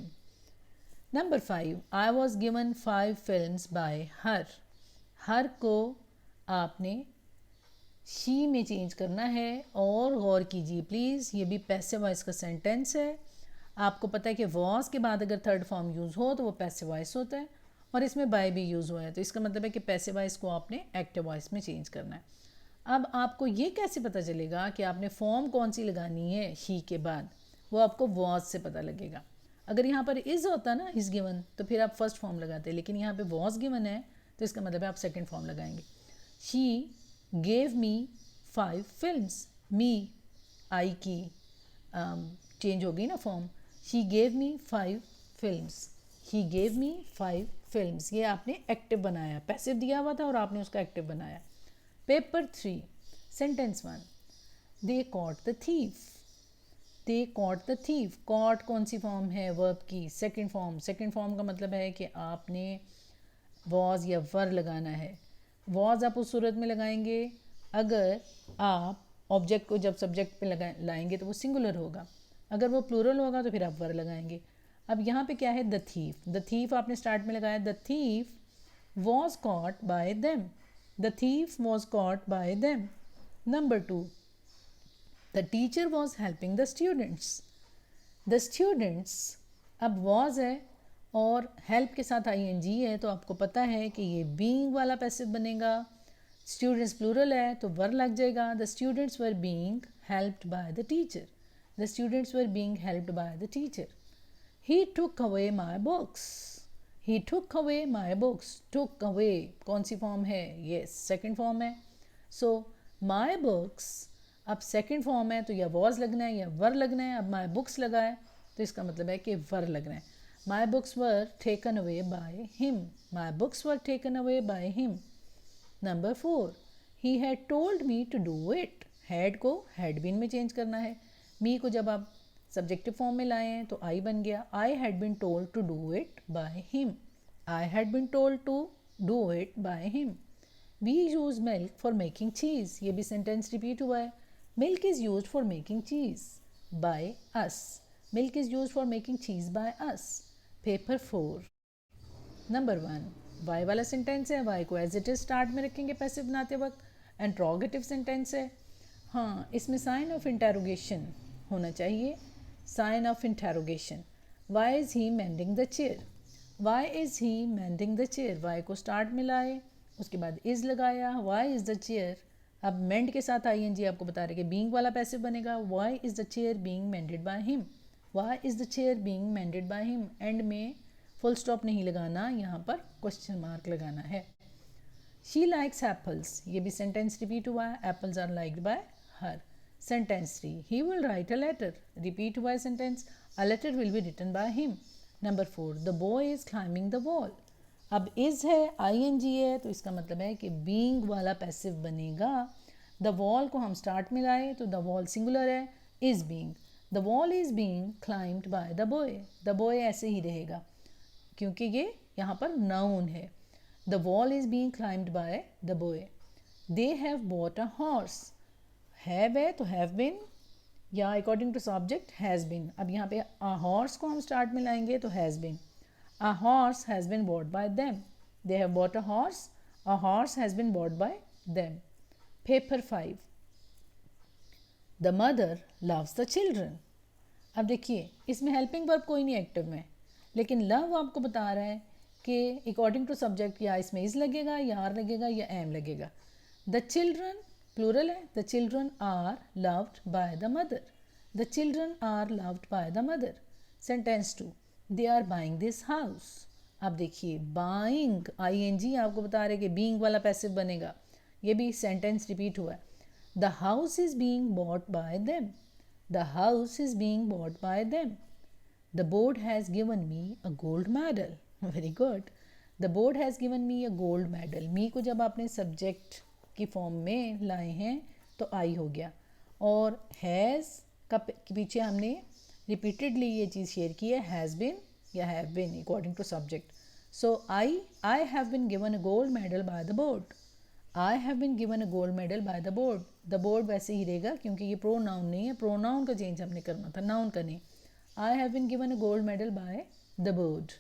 Number 5, I was given 5 films by her. Her को आपने शी में चेंज करना है. और गौर कीजिए प्लीज़, ये भी पैसिव वॉइस का सेंटेंस है. आपको पता है कि वॉज के बाद अगर थर्ड फॉर्म यूज़ हो तो वो पैसिव वॉइस होता है और इसमें बाय भी यूज़ हुआ है, तो इसका मतलब है कि पैसिव वॉइस को आपने एक्टिव वॉइस में चेंज करना है. अब आपको ये कैसे पता चलेगा कि आपने फॉर्म कौन सी लगानी है ही के बाद, वो आपको वॉज से पता लगेगा. अगर यहाँ पर इज़ होता ना इज़ गिवन तो फिर आप फर्स्ट फॉर्म लगाते, लेकिन यहाँ पे वॉज गिवन है तो इसका मतलब है आप सेकेंड फॉर्म लगाएंगे. She gave me 5 films. Me I की चेंज हो गई ना form. She gave me 5 films. He gave me 5 films. ये आपने एक्टिव बनाया, पैसिव दिया हुआ था और आपने उसका एक्टिव बनाया. Paper 3, sentence 1, they caught the thief. They caught the thief. Caught कौन सी फॉर्म है वर्ब की? Second form. सेकेंड फॉर्म का मतलब है कि आपने वॉज या वर लगाना है. वॉज आप उस सूरत में लगाएंगे अगर आप ऑब्जेक्ट को जब सब्जेक्ट पे लाएंगे तो वो सिंगुलर होगा. अगर वो प्लूरल होगा तो फिर आप वर लगाएंगे. अब यहाँ पे क्या है? The thief. द थीफ आपने स्टार्ट में लगाया. The thief was caught by them. The thief was caught by them. Number 2, the teacher was helping the students. The students अब वॉज है और हेल्प के साथ ING है तो आपको पता है कि ये बीइंग वाला पैसिव बनेगा. स्टूडेंट्स प्लूरल है तो वर लग जाएगा. The students were being helped by the teacher. The students were being helped by the teacher. He took away my books. He took away my books. Took away कौन सी form है? Yes second form है. सो my books अब second form है तो या was लगना है या वर लगना है. अब माई बुक्स लगा है तो इसका मतलब है कि वर लगना है. My books were taken away by him. My books were taken away by him. Number 4, he had told me to do it. Had को had been में चेंज करना है. Me को जब आप सब्जेक्टिव फॉर्म में लाए हैं तो I बन गया. I had been told to do it by him. I had been told to do it by him. We use milk for making cheese. ये भी सेंटेंस रिपीट हुआ है. Milk is used for making cheese by us. Milk is used for making cheese by us. Paper 4, number 1, why वाला sentence है. Why को as it is start में रखेंगे passive बनाते वक्त. इंट्रोगेटिव सेंटेंस है. हाँ, इसमें साइन ऑफ इंटेरोगेशन होना चाहिए. Sign of interrogation. Why is he mending the chair. Why is he mending the chair. Why को स्टार्ट में लाए, उसके बाद इज़ लगाया. Why is the chair. अब मेंड के साथ ING आपको बता रहे कि बीइंग वाला पैसिव बनेगा. Why is the chair being mended by him. Why is the chair being mended by him? End में फुल स्टॉप नहीं लगाना, यहाँ पर क्वेश्चन मार्क लगाना है. She likes apples. ये भी सेंटेंस रिपीट हुआ है. Apples are liked by her. Sentence 3, he will write a letter. Repeat हुआ है sentence. A letter will be written by him. Number 4, the boy is climbing the wall. अब is है ING है तो इसका मतलब है कि being वाला पैसिव बनेगा. the wall को हम स्टार्ट में लाए तो the wall सिंगुलर है. is being. The wall is being climbed by the boy. The boy ऐसे ही रहेगा क्योंकि ये यहाँ पर noun है. The wall is being climbed by the boy. They have bought a horse. Have है तो हैव बिन, या according to subject has been. अब यहाँ पे अ हॉर्स को हम स्टार्ट में लाएंगे तो has been. A horse has been bought by them, they have bought a horse has been bought by them. Paper 5, the mother loves the children. अब देखिए इसमें हेल्पिंग वर्ब कोई नहीं एक्टिव में, लेकिन लव आपको बता रहा है कि अकॉर्डिंग टू सब्जेक्ट या इसमें इज लगेगा या आर लगेगा या एम लगेगा। द चिल्ड्रन प्लूरल है, the children are loved by the mother, the children are loved by the mother. Sentence 2, they are buying this house. अब देखिए बाइंग ING आपको बता रहे कि बीइंग वाला पैसिव बनेगा, ये भी सेंटेंस रिपीट हुआ है। The house is being bought by them, the house is being bought by them. The board has given me a gold medal. Very good. The board has given me a gold medal. Me को जब आपने subject की form में लाए हैं तो आई हो गया, और हैज़ का पीछे हमने रिपीटेडली ये चीज़ शेयर की है, हैज़ बिन या have been according to subject. So I have been given a gold medal by the board, I have been given a gold medal by the board. The board वैसे ही रहेगा क्योंकि ये pronoun नहीं है, pronoun का change हमने करना था, नाउन का नहीं। I have been given a gold medal by the board.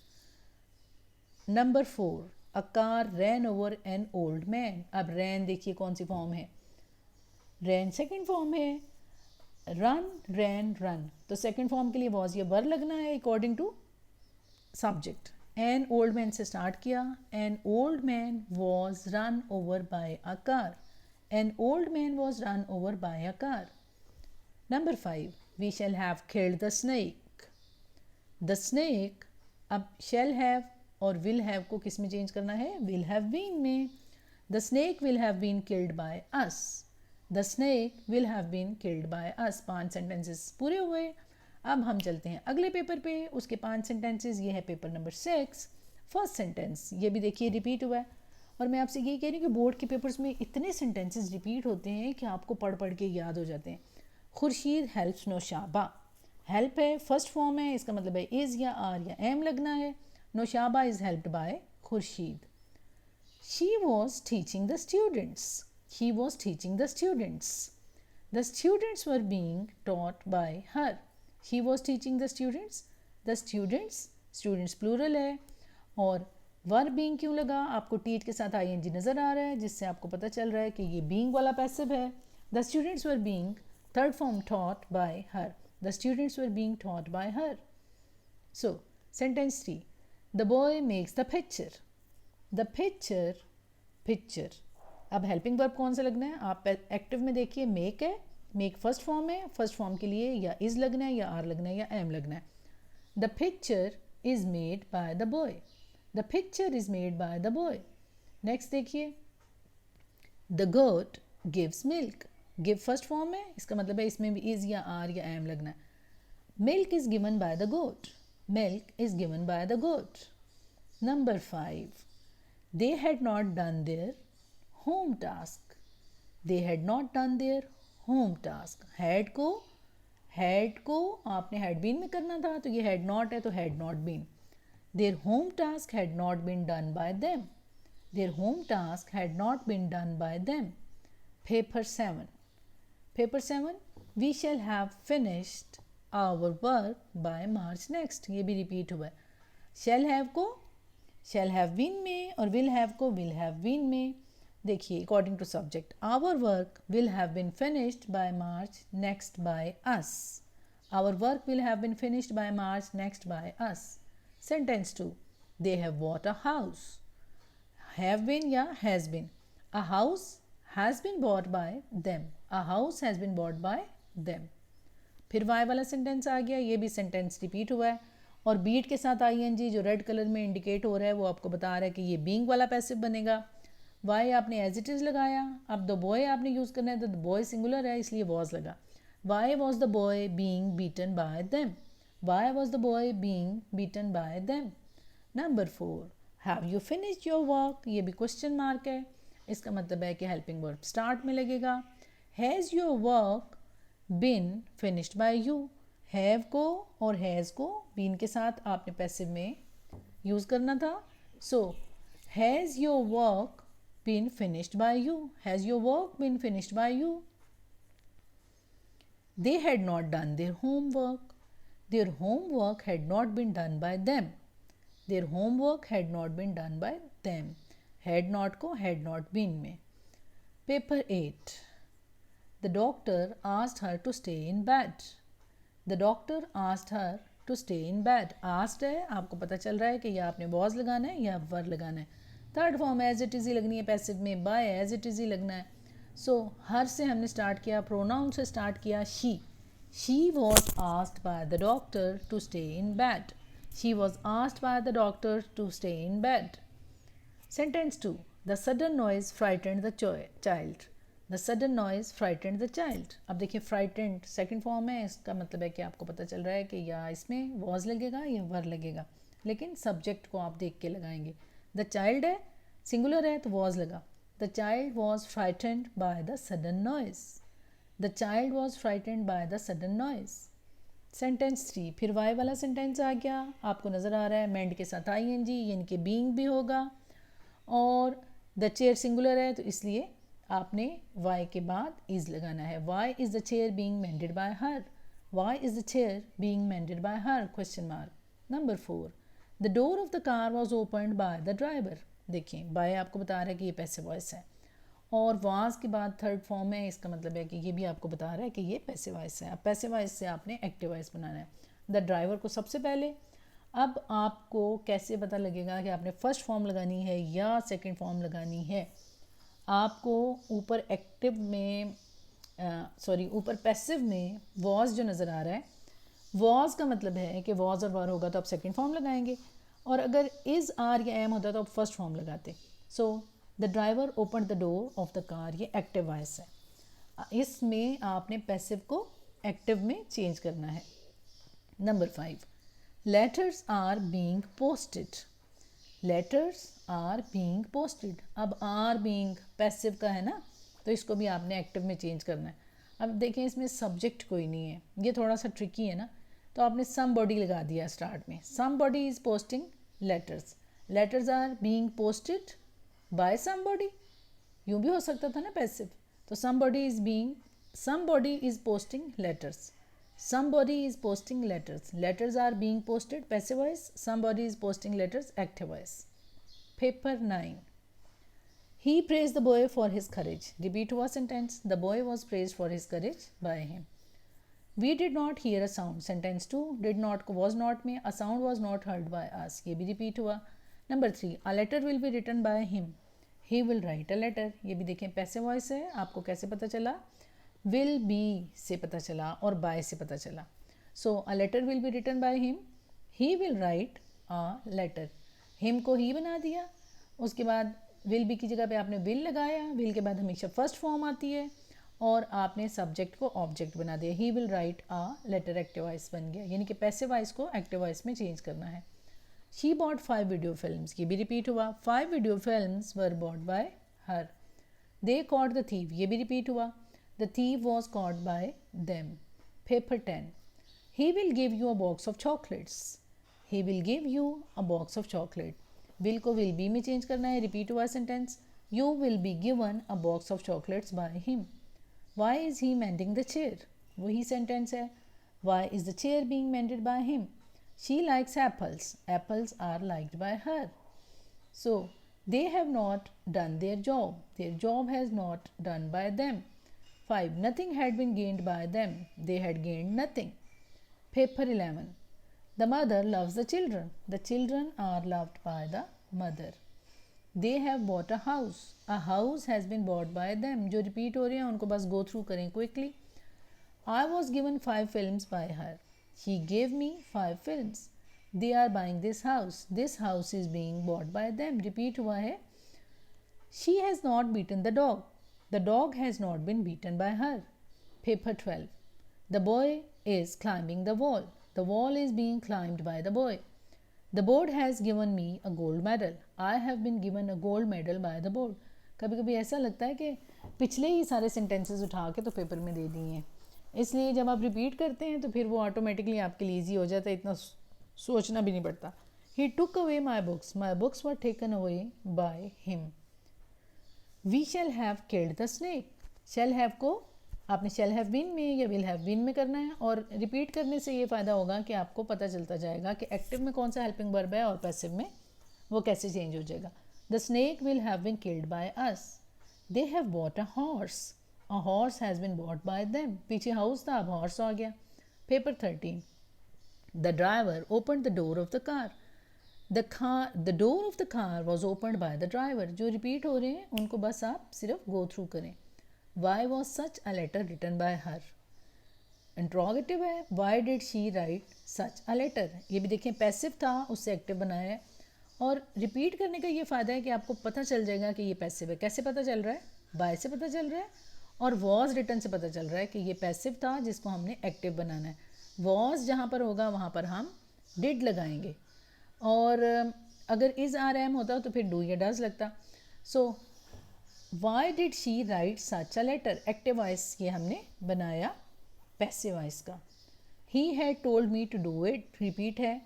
Number 4, a car ran over an old man. अब ran देखिए कौन सी फॉर्म है, ran सेकेंड फॉर्म है, run ran run तो सेकेंड फॉर्म के लिए was या वर लगना है according to subject. an old man से स्टार्ट किया, an old man was run over by a car, an old man was run over by a car. Number 5, we shall have killed the snake. The snake, अब shall have और will have को किस में change करना है, will have been में। The snake will have been killed by us, the snake will have been killed by us. 5 sentences पूरे हुए। अब हम चलते हैं अगले पेपर पे, उसके 5 सेंटेंसेस। ये है पेपर नंबर 6, फर्स्ट सेंटेंस। ये भी देखिए रिपीट हुआ है, और मैं आपसे ये कह रही हूँ कि बोर्ड के पेपर्स में इतने सेंटेंसेस रिपीट होते हैं कि आपको पढ़ पढ़ के याद हो जाते हैं। खुर्शीद हेल्प्स नौशाबा, हेल्प है, फर्स्ट फॉर्म है, इसका मतलब है इज या आर या एम लगना है। Naushaba is helped by Khurshid. She was teaching the students, he was teaching the students, the students were being taught by her, he was teaching the students, the students, students plural है, और were being क्यों लगा, आपको teach के साथ ING नज़र आ रहा है, जिससे आपको पता चल रहा है कि ये बीइंग वाला पैसिव है। The students were being, third form taught by her, the students were being taught by her. So, sentence 3, the boy makes the picture, the picture। अब हेल्पिंग वर्ब कौन सा लगना है, आप एक्टिव में देखिए मेक है, मेक फर्स्ट फॉर्म है, फर्स्ट फॉर्म के लिए या इज लगना है या आर लगना है या एम लगना है। The picture is made by the boy, the picture is made by the boy. Next देखिए, the goat gives milk, give first form है, इसका मतलब है इसमें भी इज या आर या एम लगना है। Milk is given by the goat, milk is given by the goat. Number 5, they had not done their home task, they had not done their home task. Had को आपने had been में करना था, तो ये had not है तो had not been. Their home task had not been done by them, their home task had not been done by them. Paper 7, we shall have finished our work by March next। ये भी repeat हुआ है। shall have को shall have been में और will have को will have been में। देखिए according to subject, our work will have been finished by March next by us, our work will have been finished by March next by us। Sentence 2, they have bought a house, have been या has been, a house has been bought by them, a house has been bought by them। फिर Y वाला sentence आ गया, ये भी sentence repeat हुआ है, और बीट के साथ ING जो रेड कलर में इंडिकेट हो रहा है वो आपको बता रहा है कि ये बीइंग वाला पैसिव बनेगा। वाई आपने एज इट इज़ लगाया, अब द बॉय आपने यूज़ करना है, तो द बॉय सिंगुलर है इसलिए वॉज लगा। Why was the boy being beaten by them, why was the boy being beaten by them. Number 4, have you finished your work, ये भी क्वेश्चन मार्क है, इसका मतलब है कि हेल्पिंग वर्ब स्टार्ट में लगेगा। Has your work been finished by you, have को और हैज़ को बीन के साथ आपने पैसिव में यूज़ करना था। So has your work been finished by you, has your work been finished by you. They had not done their homework. Their homework had not been done by them. Their homework had not been done by them. Had not को had not been में. Paper 8. The doctor asked her to stay in bed. The doctor asked her to stay in bed. Asked है, आपको पता चल रहा है कि या आपने was लगाना है या were लगाना है. Third form as it is ही लगनी है पैसिव में, बाय एज इट इज़ ही लगना है. सो हर से हमने स्टार्ट किया, प्रोनाउन से स्टार्ट किया. She was asked by the doctor to stay in bed. She was asked by the doctor to stay in bed. Sentence 2. The sudden noise frightened the child. The sudden noise frightened the child. अब देखिए frightened second form है, इसका मतलब है कि आपको पता चल रहा है कि या इसमें वॉज लगेगा या वर लगेगा, लेकिन सब्जेक्ट को आप देख के लगाएंगे. द चाइल्ड है, सिंगुलर है तो वॉज लगा. The child was frightened by the sudden noise. The child was frightened by the sudden noise. Sentence 3. फिर वाई वाला सेंटेंस आ गया. आपको नज़र आ रहा है मेंड के साथ ING यानी कि बीइंग भी होगा, और द चेयर सिंगुलर है तो इसलिए आपने वाई के बाद इज लगाना है. Why is the chair being mended by her. Why is the chair being mended by her question mark. Number 4. The door of the car was opened by the driver. देखिए by आपको बता रहा है कि ये passive voice है, और was के बाद थर्ड फॉर्म है, इसका मतलब है कि ये भी आपको बता रहा है कि ये पैसिव वॉइस है. अब पैसिव वॉइस से आपने एक्टिव वॉइस बनाना है. द ड्राइवर को सबसे पहले. अब आपको कैसे पता लगेगा कि आपने फर्स्ट फॉर्म लगानी है या सेकेंड फॉर्म लगानी है. आपको ऊपर एक्टिव में ऊपर पैसिव में वॉज जो नज़र आ रहा है, वॉज का मतलब है कि वॉज और वर होगा तो आप सेकेंड फॉर्म लगाएंगे, और अगर इज़ आर या एम होता तो आप फर्स्ट फॉर्म लगाते. So the driver open the door of the car, ये एक्टिव वॉइस है. इसमें आपने पैसिव को एक्टिव में चेंज करना है. Number 5. Letters are being posted. Letters are being posted. अब आर बीइंग पैसिव का है ना, तो इसको भी आपने एक्टिव में चेंज करना है. अब देखें इसमें सब्जेक्ट कोई नहीं है, ये थोड़ा सा ट्रिकी है ना, तो आपने somebody लगा दिया स्टार्ट में. somebody is posting letters. letters are being posted by somebody. यूँ भी हो सकता था ना पैसिव. तो somebody is posting letters. somebody is posting letters. letters are being posted passive voice. somebody is posting letters active voice. Paper 9. He praised the boy for his courage. Repeat one sentence. The boy was praised for his courage by him. We did not hear a sound. Sentence 2. Did not was not में, a sound was not heard by us. ये भी repeat हुआ. Number 3. A letter will be written by him. He will write a letter. ये भी देखें passive voice है. आपको कैसे पता चला? Will be से पता चला और by से पता चला. So a letter will be written by him. He will write a letter. Him को he बना दिया. उसके बाद will be की जगह पे आपने will लगाया. will के बाद हमेशा first form आती है, और आपने सब्जेक्ट को ऑब्जेक्ट बना दिया. He will write a letter active voice बन गया, यानी कि पैसिव वॉइस को एक्टिव वॉइस में चेंज करना है. She bought 5 video films. ये भी रिपीट हुआ. 5 video films were bought by her. They caught the thief. ये भी रिपीट हुआ. The thief was caught by them. Paper 10. He will give you a box of chocolates. He will give you a box of chocolate. Will को will be में change करना है. Repeat हुआ sentence. You will be given a box of chocolates by him. Why is he mending the chair? वही sentence है. Why is the chair being mended by him? She likes apples. Apples are liked by her. So they have not done their job. Their job has not done by them. 5. Nothing had been gained by them. They had gained nothing. Paper 11. The mother loves the children. The children are loved by the mother. They have bought a house. A house has been bought by them. जो repeat हो रही हैं उनको बस go through करें quickly. I was given 5 films by her. She gave me 5 films. They are buying this house. This house is being bought by them. Repeat हुआ है. She has not beaten the dog. The dog has not been beaten by her. Paper 12. The boy is climbing the wall. The wall is being climbed by the boy. The board has given me a gold medal. I have been given a gold medal by the board. कभी कभी ऐसा लगता है कि पिछले ही सारे sentences उठा के तो पेपर में दे दिए हैं, इसलिए जब आप रिपीट करते हैं तो फिर वो ऑटोमेटिकली आपके लिए ईजी हो जाता है, इतना सोचना भी नहीं पड़ता. He took away my books. My books were taken away by him. We shall have killed the snake. Shall have को आपने शेल हैव बीन में या विल हैव बीन में करना है, और रिपीट करने से ये फ़ायदा होगा कि आपको पता चलता जाएगा कि एक्टिव में कौन सा हेल्पिंग वर्ब है और पैसिव में वो कैसे चेंज हो जाएगा। The snake will have been killed by us, they have bought a horse has been bought by them, पीछे हाउस था अब हॉर्स आ गया। Paper 13, the driver open the door of the car, the door of the car was opened by the driver. जो repeat हो रहे हैं उनको बस आप सिर्फ गो थ्रू करें। Why was such a letter written by her, interrogative है, why did she write such a letter. ये भी देखें पैसिव था, उससे एक्टिव बनाया है, और रिपीट करने का ये फ़ायदा है कि आपको पता चल जाएगा कि ये पैसिव है। कैसे पता चल रहा है? बाय से पता चल रहा है, और वॉज रिटन से पता चल रहा है कि ये पैसिव था जिसको हमने एक्टिव बनाना है। वॉज जहाँ पर होगा वहाँ पर हम डिड लगाएंगे, और अगर इज़ आर एम होता तो फिर डू या डज लगता। So why did she write such a letter, active voice ये हमने बनाया पैसिव वॉइस का। He had told me to do it, repeat है,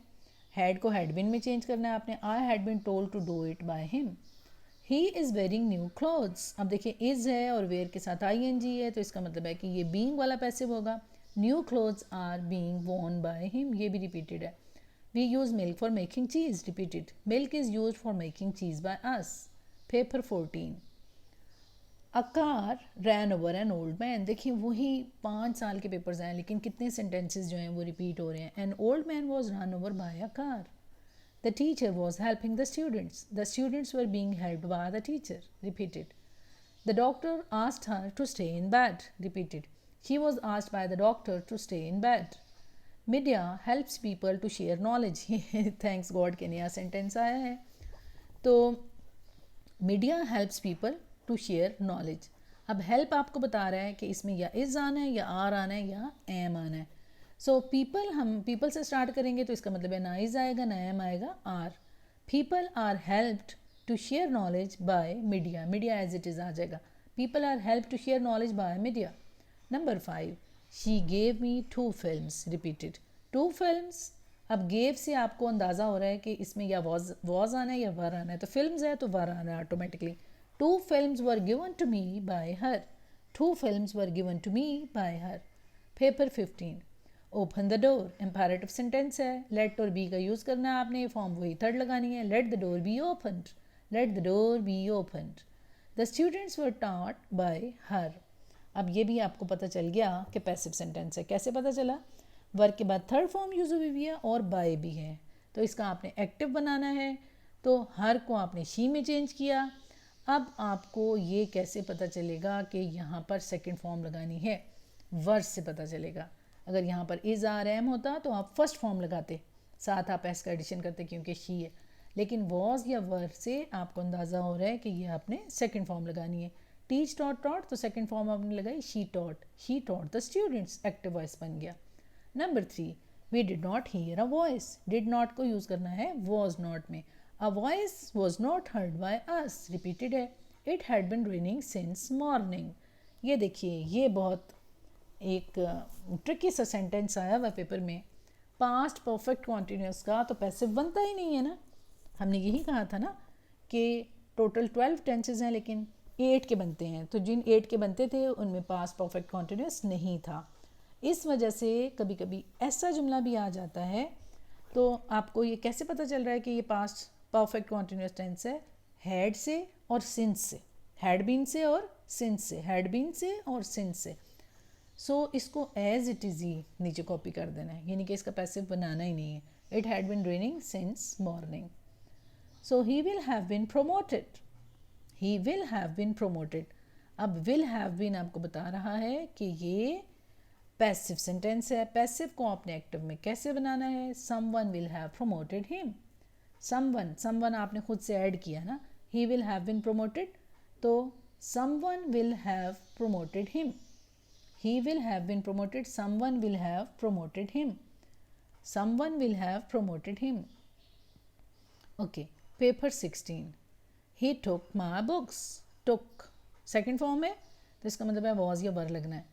हैड को हैड बिन में चेंज करना है आपने। I had been told to do it by him. He is wearing new clothes, अब देखिए इज़ है और वेयर के साथ ING है, तो इसका मतलब है कि ये बीइंग वाला पैसिव होगा। New clothes are being worn by him, ये भी रिपीटेड है। We use milk for making cheese, repeated, milk is use for making cheese by us. Paper 14, a car ran over an old man, देखिए वही 5 साल के papers हैं लेकिन कितने सेंटेंसेस जो हैं वो रिपीट हो रहे हैं। An old man was run over by a car, the teacher was helping the students were being helped by the teacher, repeated. The doctor asked her to stay in bed, repeated, she was asked by the doctor to stay in bed. Media helps people to share knowledge, thanks God के नया sentence आया है। तो media helps people to share knowledge. अब help आपको बता रहा है कि इसमें या इज़ आना है या आर आना है या एम आना है। सो पीपल, हम पीपल से स्टार्ट करेंगे तो इसका मतलब है ना इज़ आएगा ना एम आएगा, are. People are helped to share knowledge by media, media as it is आ जाएगा। People are help to share knowledge by media. Number 5, she gave me 2 films, repeated, 2 films. अब गेव से आपको अंदाज़ा हो रहा है कि इसमें या वॉज आना है या वर आना है, तो फिल्म्स है तो वर आना है automatically. 2 films were given to me by her, 2 films were given to me by her. Paper 15, open the door, imperative sentence है, लेट और बी का यूज़ करना है आपने, फॉर्म वही थर्ड लगानी है, let the door be opened, let the door be opened. The students were taught by her. अब ये भी आपको पता चल गया कि पैसिव सेंटेंस है। कैसे पता चला? वर्ग के बाद थर्ड फॉर्म यूज हुई भी है और बाय भी है, तो इसका आपने एक्टिव बनाना है, तो हर को आपने शी में चेंज किया। अब आपको ये कैसे पता चलेगा कि यहाँ पर सेकंड फॉर्म लगानी है? वर्ड से पता चलेगा। अगर यहाँ पर इज़ आर एम होता तो आप फर्स्ट फॉर्म लगाते, साथ आप एस का एडिशन करते क्योंकि शी है, लेकिन वॉज या वर्ड से आपको अंदाज़ा हो रहा है कि ये आपने सेकंड फॉर्म लगानी है। टीच टॉट टॉट, तो सेकंड फॉर्म आपने लगाई she taught the students, active voice बन गया। Number 3, we did not hear a voice, did not को यूज़ करना है वॉज नॉट में। A voice was not heard by us, repeated है, it had been raining since morning. ये देखिए ये बहुत एक ट्रिकी सा सेंटेंस आया हुआ पेपर में। पास्ट परफेक्ट कॉन्टिन्यूस का तो पैसिव बनता ही नहीं है ना। हमने यही कहा था ना कि टोटल 12 टेंसेज हैं लेकिन 8 के बनते हैं, तो जिन 8 के बनते थे उनमें पास्ट परफेक्ट कॉन्टिन्यूस नहीं था। इस वजह से कभी कभी ऐसा जुमला भी आ जाता है, तो आपको ये कैसे पता चल रहा है कि ये पास्ट परफेक्ट कॉन्टिन्यूस टेंस है? हैड से और सिंस से, हैड बीन से और सिंस से, हैड बीन से और सिंस से। सो इसको एज इट इज़ ही नीचे कॉपी कर देना है, यानी कि इसका पैसिव बनाना ही नहीं है। It had been raining since morning. So he will have been promoted, he will have been promoted. अब विल हैव बिन आपको बता रहा है कि ये पैसिव सेंटेंस है। पैसिव को आपने एक्टिव में कैसे बनाना है? Someone will have promoted him, someone आपने खुद से ऐड किया ना, he will have been promoted, तो someone will have promoted him, he will have been promoted, someone will have promoted him, someone will have promoted him. Okay, paper 16, he took my books, took second form है तो इसका मतलब है was या were लगना है,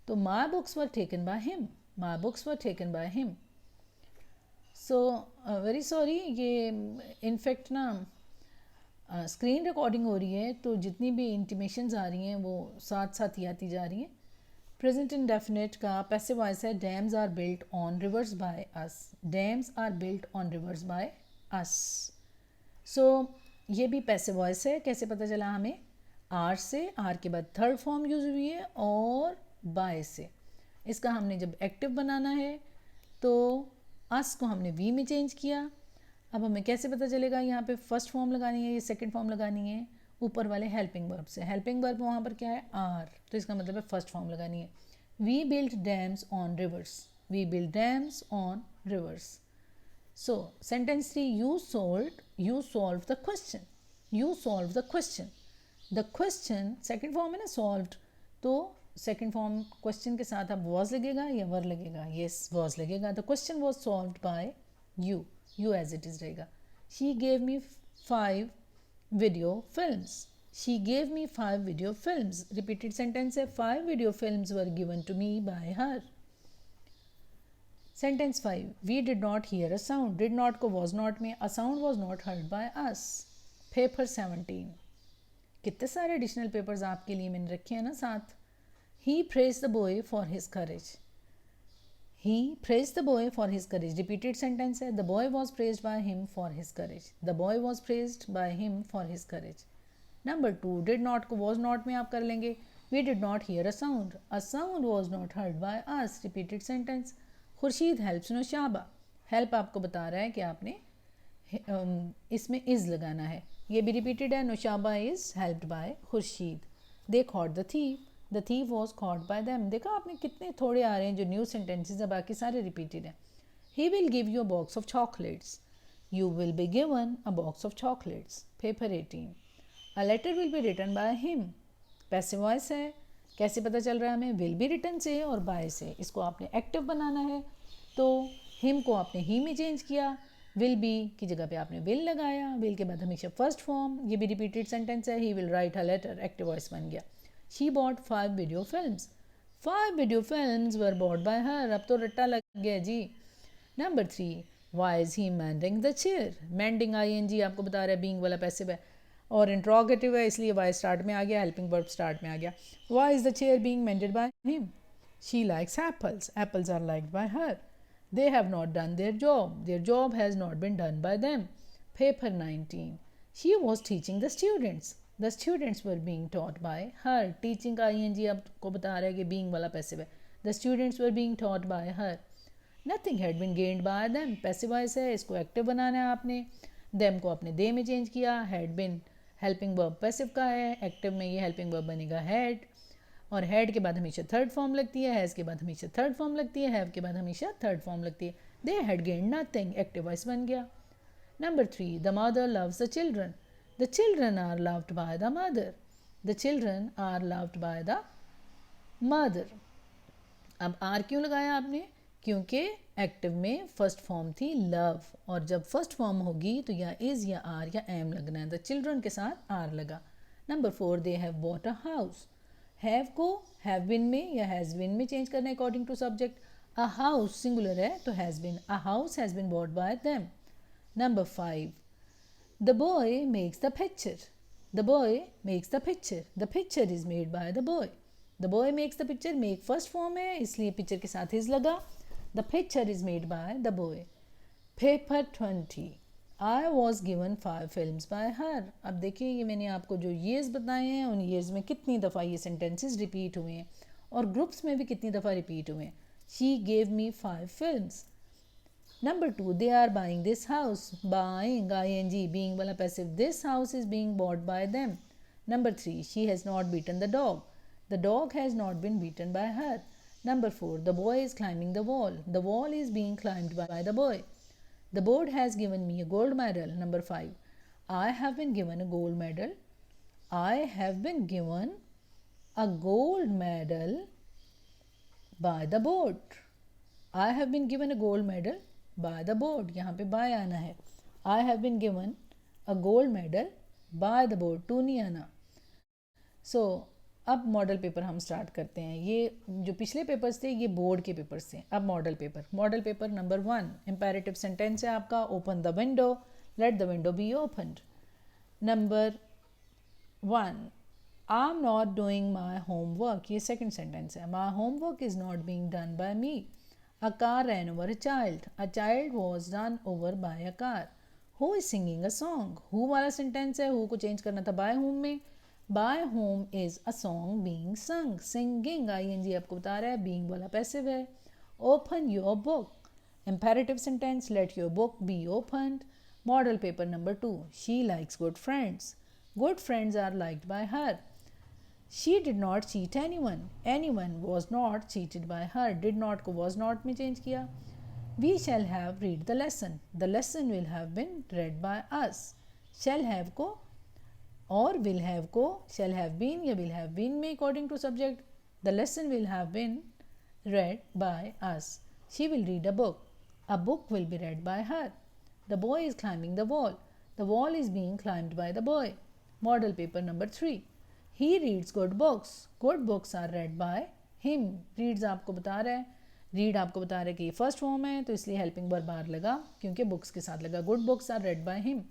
तो my books were taken by him, my books were taken by him. So very sorry, ये इनफैक्ट ना स्क्रीन रिकॉर्डिंग हो रही है तो जितनी भी इंटीमेशंस आ रही हैं वो साथ साथ ही आती जा रही हैं, प्रेजेंट इंडेफिनिट का पैसिव वॉइस है dams are built on rivers by us, dams are built on rivers by us. So ये भी पैसिव वॉइस है। कैसे पता चला हमें? आर से, आर के बाद थर्ड फॉर्म यूज हुई है और बाय से। इसका हमने जब एक्टिव बनाना है तो अस को हमने वी में चेंज किया। अब हमें कैसे पता चलेगा यहाँ पे फर्स्ट फॉर्म लगानी है या सेकंड फॉर्म लगानी है? ऊपर वाले हेल्पिंग वर्ब से। हेल्पिंग वर्ब वहाँ पर क्या है? आर, तो इसका मतलब है फर्स्ट फॉर्म लगानी है। We build dams on rivers, we build dams on rivers. So sentence 3, you solved the question, you solved the question। The question second form है ना, सॉल्व्ड, तो सेकेंड फॉर्म क्वेश्चन के साथ अब वॉज लगेगा या वर लगेगा? यस, वॉज लगेगा। The question was solved by you, you as it is रहेगा। She gave me 5 video films, she gave me 5 video films. Repeated sentence है, 5 video films were given to me by her. Sentence 5, we did not hear a sound, did not को was not में, a sound was not heard by us. Paper 17, कितने सारे additional papers आपके लिए मैंने रखे हैं ना साथ। He praise the boy for his courage, he praise the boy for his courage. Repeated sentence है, the boy was praised by him for his courage, the boy was praised by him for his courage. Number 2, did not को was not में आप कर लेंगे, we did not hear a sound was not heard by us. Repeated sentence, Khurshid helps Naushaba, help आपको बता रहा है कि आपने इसमें इज़ लगाना है, ये भी रिपीटेड है। Naushaba is helped by Khurshid. They caught the thief was caught by them. देखा आपने कितने थोड़े आ रहे हैं जो न्यू सेंटेंसेस है, बाकी सारे रिपीटेड हैं। He will give you a box of chocolates, you will be given a box of chocolates. Paper 18, a letter will be written by him, passive voice है। कैसे पता चल रहा है हमें? विल बी रिटन से और बाय से। इसको आपने एक्टिव बनाना है तो हिम को आपने ही में चेंज किया, विल बी की जगह पे आपने विल लगाया, विल के बाद हमेशा फर्स्ट फॉर्म। ये भी रिपीटेड सेंटेंस है, he will write a letter, active voice बन गया। She bought 5 video films, 5 video films were bought by her. अब तो रट्टा लग गया जी। Number 3, why is he mending the chair, mending ING आपको बता रहा है बीइंग वाला पैसिव है और इंट्रोगेटिव है, इसलिए वाई स्टार्ट में आ गया, हेल्पिंग वर्ब स्टार्ट में आ गया। Why is the chair being mended by him, she likes apples, apples are liked by her. They have not done their job has not been done by them. Paper 19, she was teaching the students were being taught by her। teaching का ING आपको बता रहा है कि being वाला passive है, the students were being taught by her। nothing had been gained by them, passive voice है, इसको active बनाना है आपने, them को आपने they में change किया, had been helping verb passive का है, active में ये helping verb बनेगा had, और हैड के बाद हमेशा थर्ड फॉर्म लगती है, हैज़ के बाद हमेशा थर्ड फॉर्म लगती है, हैव के बाद हमेशा थर्ड फॉर्म लगती है। They had gained nothing, active voice बन गया। Number 3, the mother loves the children are loved by the mother, the children are loved by the mother. अब आर क्यों लगाया आपने? क्योंकि एक्टिव में फर्स्ट फॉर्म थी लव, और जब फर्स्ट फॉर्म होगी तो या इज़ या आर या एम लगना है, द चिल्ड्रन के साथ आर लगा। Number 4, they have bought a house, have को हैव बिन में या हैज़ बिन में चेंज करना है according to subject. A house singular है तो has been, a house has been bought by them. Number 5, the boy makes the picture, the boy makes the picture, the picture is made by the boy, the boy makes the picture, make first form है इसलिए picture के साथ is लगा, the picture is made by the boy. Paper 20, I was given 5 films by her. अब देखिए ये मैंने आपको जो ईयर्स बताए हैं उन ईयर्स में कितनी दफ़ा ये सेंटेंसेस रिपीट हुए हैं और ग्रुप्स में भी कितनी दफ़ा रिपीट हुए हैं। She gave me 5 films. Number 2, they are buying this house, buying ING being वाला passive, this house is being bought by them. Number 3, she has not beaten the dog has not been beaten by her. Number 4, the boy is climbing the wall is being climbed by the boy. The board has given me a gold medal. Number 5, I have been given a gold medal. I have been given a gold medal by the board. I have been given a gold medal by the board. यहाँ पे by आना है। I have been given a gold medal by the board. to नहीं आना। So अब model paper हम start करते हैं। ये जो पिछले पेपर्स थे ये बोर्ड के पेपर्स थे, अब model paper number 1, imperative sentence है आपका, open the window, let the window B opened. Number 1, I'm not doing my homework. ये second sentence है. My homework is not being done by me. A car ran over a child. A child was run over by a car. Who is singing a song? Who वाला sentence है. Who को change करना था by whom में. By whom is a song being sung. Singing ing आपको बता रहा है. Being वाला passive है. Open your book. Imperative sentence. Let your book be opened. Model paper number 2. She likes good friends. Good friends are liked by her. She did not cheat anyone. Anyone was not cheated by her. Did not को was not में change किया. We shall have read the lesson. The lesson will have been read by us. Shall have को और will have को shall have been या will have been में according to subject. The lesson will have been read by us. She will read a book. A book will be read by her. The boy is climbing the wall. The wall is being climbed by the boy. Model paper number 3. He reads good books. Good books are read by him. Reads आपको बता रहा है. Read आपको बता रहा है कि ये फर्स्ट फॉर्म है तो इसलिए हेल्पिंग वर्ब बार लगा क्योंकि बुक्स के साथ लगा. Good books are read by him.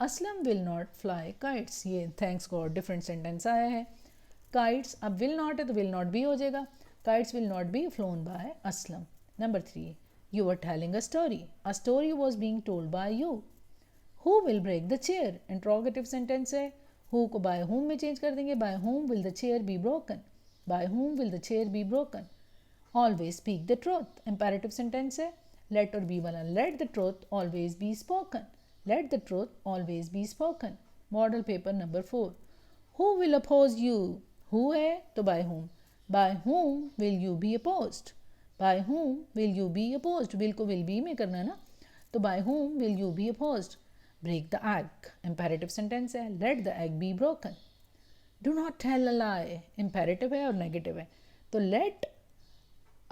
Aslam will not fly kites. ये थैंक्स गॉड डिफरेंट सेंटेंस आया है. Kites अब will not है तो will not be हो जाएगा. Kites will not be flown by Aslam. Number 3. You were telling a story. A story was being told by you. Who will break the chair? Interrogative sentence है. Who को by whom में change कर देंगे. By whom will the chair be broken? By whom will the chair be broken? Always speak the truth. Imperative sentence है. Let or be वाला let the truth always be spoken. Let the truth always be spoken. Model paper number 4. Who will oppose you? Who है तो by whom. By whom will you be opposed? By whom will you be opposed? Will को will be में करना है ना. तो by whom will you be opposed? Break the egg. Imperative sentence है. Let the egg be broken. Do not tell a lie. Imperative है और negative है. तो let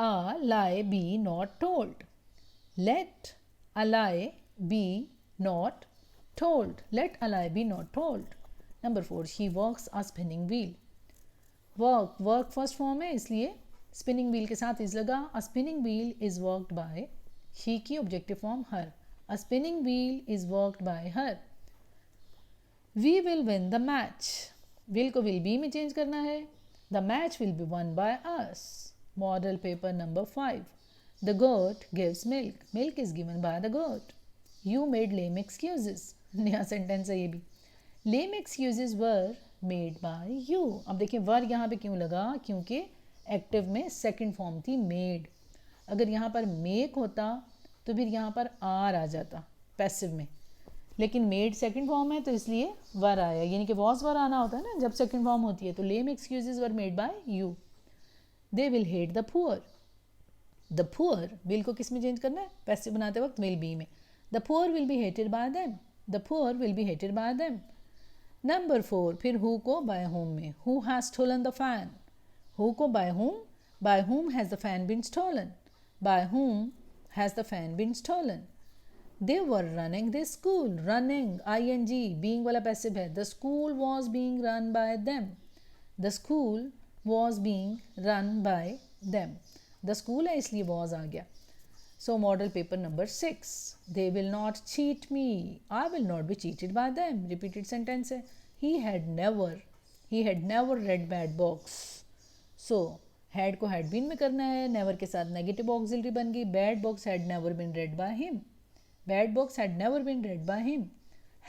a lie be not told. Let a lie be not told. Let a lie be not told. Number 4. She works a spinning wheel. Work first form है इसलिए spinning wheel के साथ is लगा. A spinning wheel is worked by. She की objective form her. A spinning wheel is worked by her. We will win the match. Will को will be में change करना है. The match will be won by us. Model paper number 5. The goat gives milk. Milk is given by the goat. You made lame excuses. नया sentence है ये भी. Lame excuses were made by you. अब देखिए वर यहाँ पे क्यों लगा क्योंकि एक्टिव में सेकंड फॉर्म थी made. अगर यहाँ पर make होता तो फिर यहाँ पर आर आ जाता पैसिव में. लेकिन मेड सेकंड फॉर्म है तो इसलिए वर आया. यानी कि वॉज वर आना होता है ना जब सेकंड फॉर्म होती है. तो lame excuses were made by you. They will hate the poor. The poor will को किस में चेंज करना है. पैसिव बनाते वक्त विल बी में. The poor will be hated by them. The poor will be hated by them. Number 4. फिर who को बाय होम में. Who has stolen the fan. Who को by whom. By whom has the fan been stolen. By home has the fan been stolen? They were running this school. Running ing being वाला passive है. The school was being run by them. The school was being run by them. The school है इसलिए was आ गया. So model paper number 6. They will not cheat me. I will not be cheated by them. Repeated sentence है. He had never read bad books. So had को had been में करना है. Never के साथ नेगेटिव ऑक्सिलरी बन गई. Bad box had never been read by him. Bad box had never been read by him.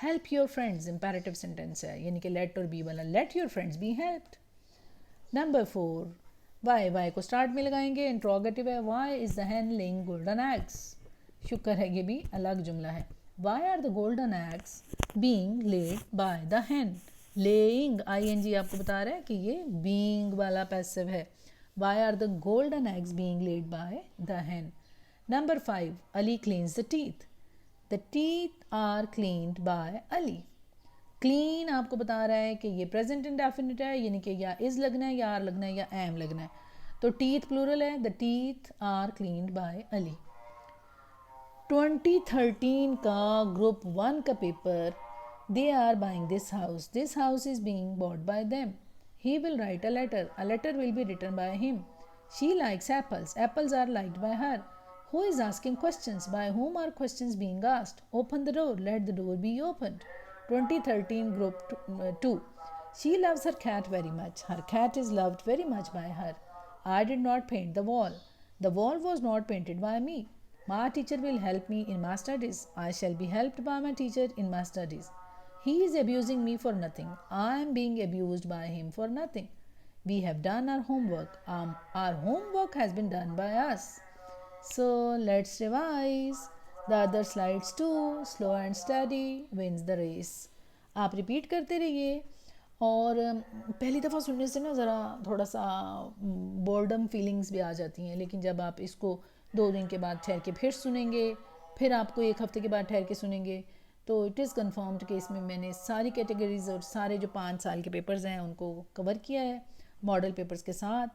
Help your friends imperative sentence है यानी कि लेट और बी वाला. Let your friends be helped. Number 4. Why को start में लगाएंगे. Interrogative है. Why is the hen laying golden eggs. शुक्र है ये भी अलग जुमला है. Why are the golden eggs being laid by the hen. Laying ing आपको बता रहा है कि ये बीइंग वाला पैसिव है. Why are the golden eggs being laid by the hen? Number 5. Ali cleans the teeth. The teeth are cleaned by Ali. Clean आपको बता रहा है कि ये present indefinite है यानी कि या is लगना है या are लगना है या am लगना है. तो teeth plural है. The teeth are cleaned by Ali. 2013 का group 1 का paper. They are buying this house. This house is being bought by them. He will write a letter. A letter will be written by him. She likes apples. Apples are liked by her. Who is asking questions? By whom are questions being asked? Open the door. Let the door be opened. 2013 group 2. She loves her cat very much. Her cat is loved very much by her. I did not paint the wall. The wall was not painted by me. My teacher will help me in my studies. I shall be helped by my teacher in my studies. He is abusing me for nothing. I am being abused by him for nothing. We have done our homework. Our homework has been done by us. So let's revise. The other slides too. Slow and steady wins the race. आप repeat करते रहिए और पहली दफ़ा सुनने से ना ज़रा थोड़ा सा बोर्डम फीलिंग्स भी आ जाती हैं, लेकिन जब आप इसको 2 दिन के बाद ठहर के फिर सुनेंगे, फिर आपको 1 हफ़्ते के बाद ठहर के सुनेंगे, तो इट इज़ कन्फर्म्ड कि इसमें मैंने सारी कैटेगरीज और सारे जो 5 साल के पेपर्स हैं उनको कवर किया है मॉडल पेपर्स के साथ।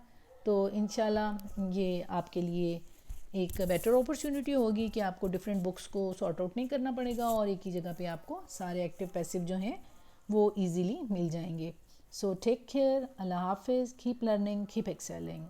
तो इंशाल्लाह ये आपके लिए एक बेटर अपॉर्चुनिटी होगी कि आपको डिफरेंट बुक्स को सॉर्ट आउट नहीं करना पड़ेगा और एक ही जगह पे आपको सारे एक्टिव पैसिव जो हैं वो इजीली मिल जाएंगे। सो टेक केयर, अल्लाह हाफिज़, कीप लर्निंग, कीप एक्सेलिंग।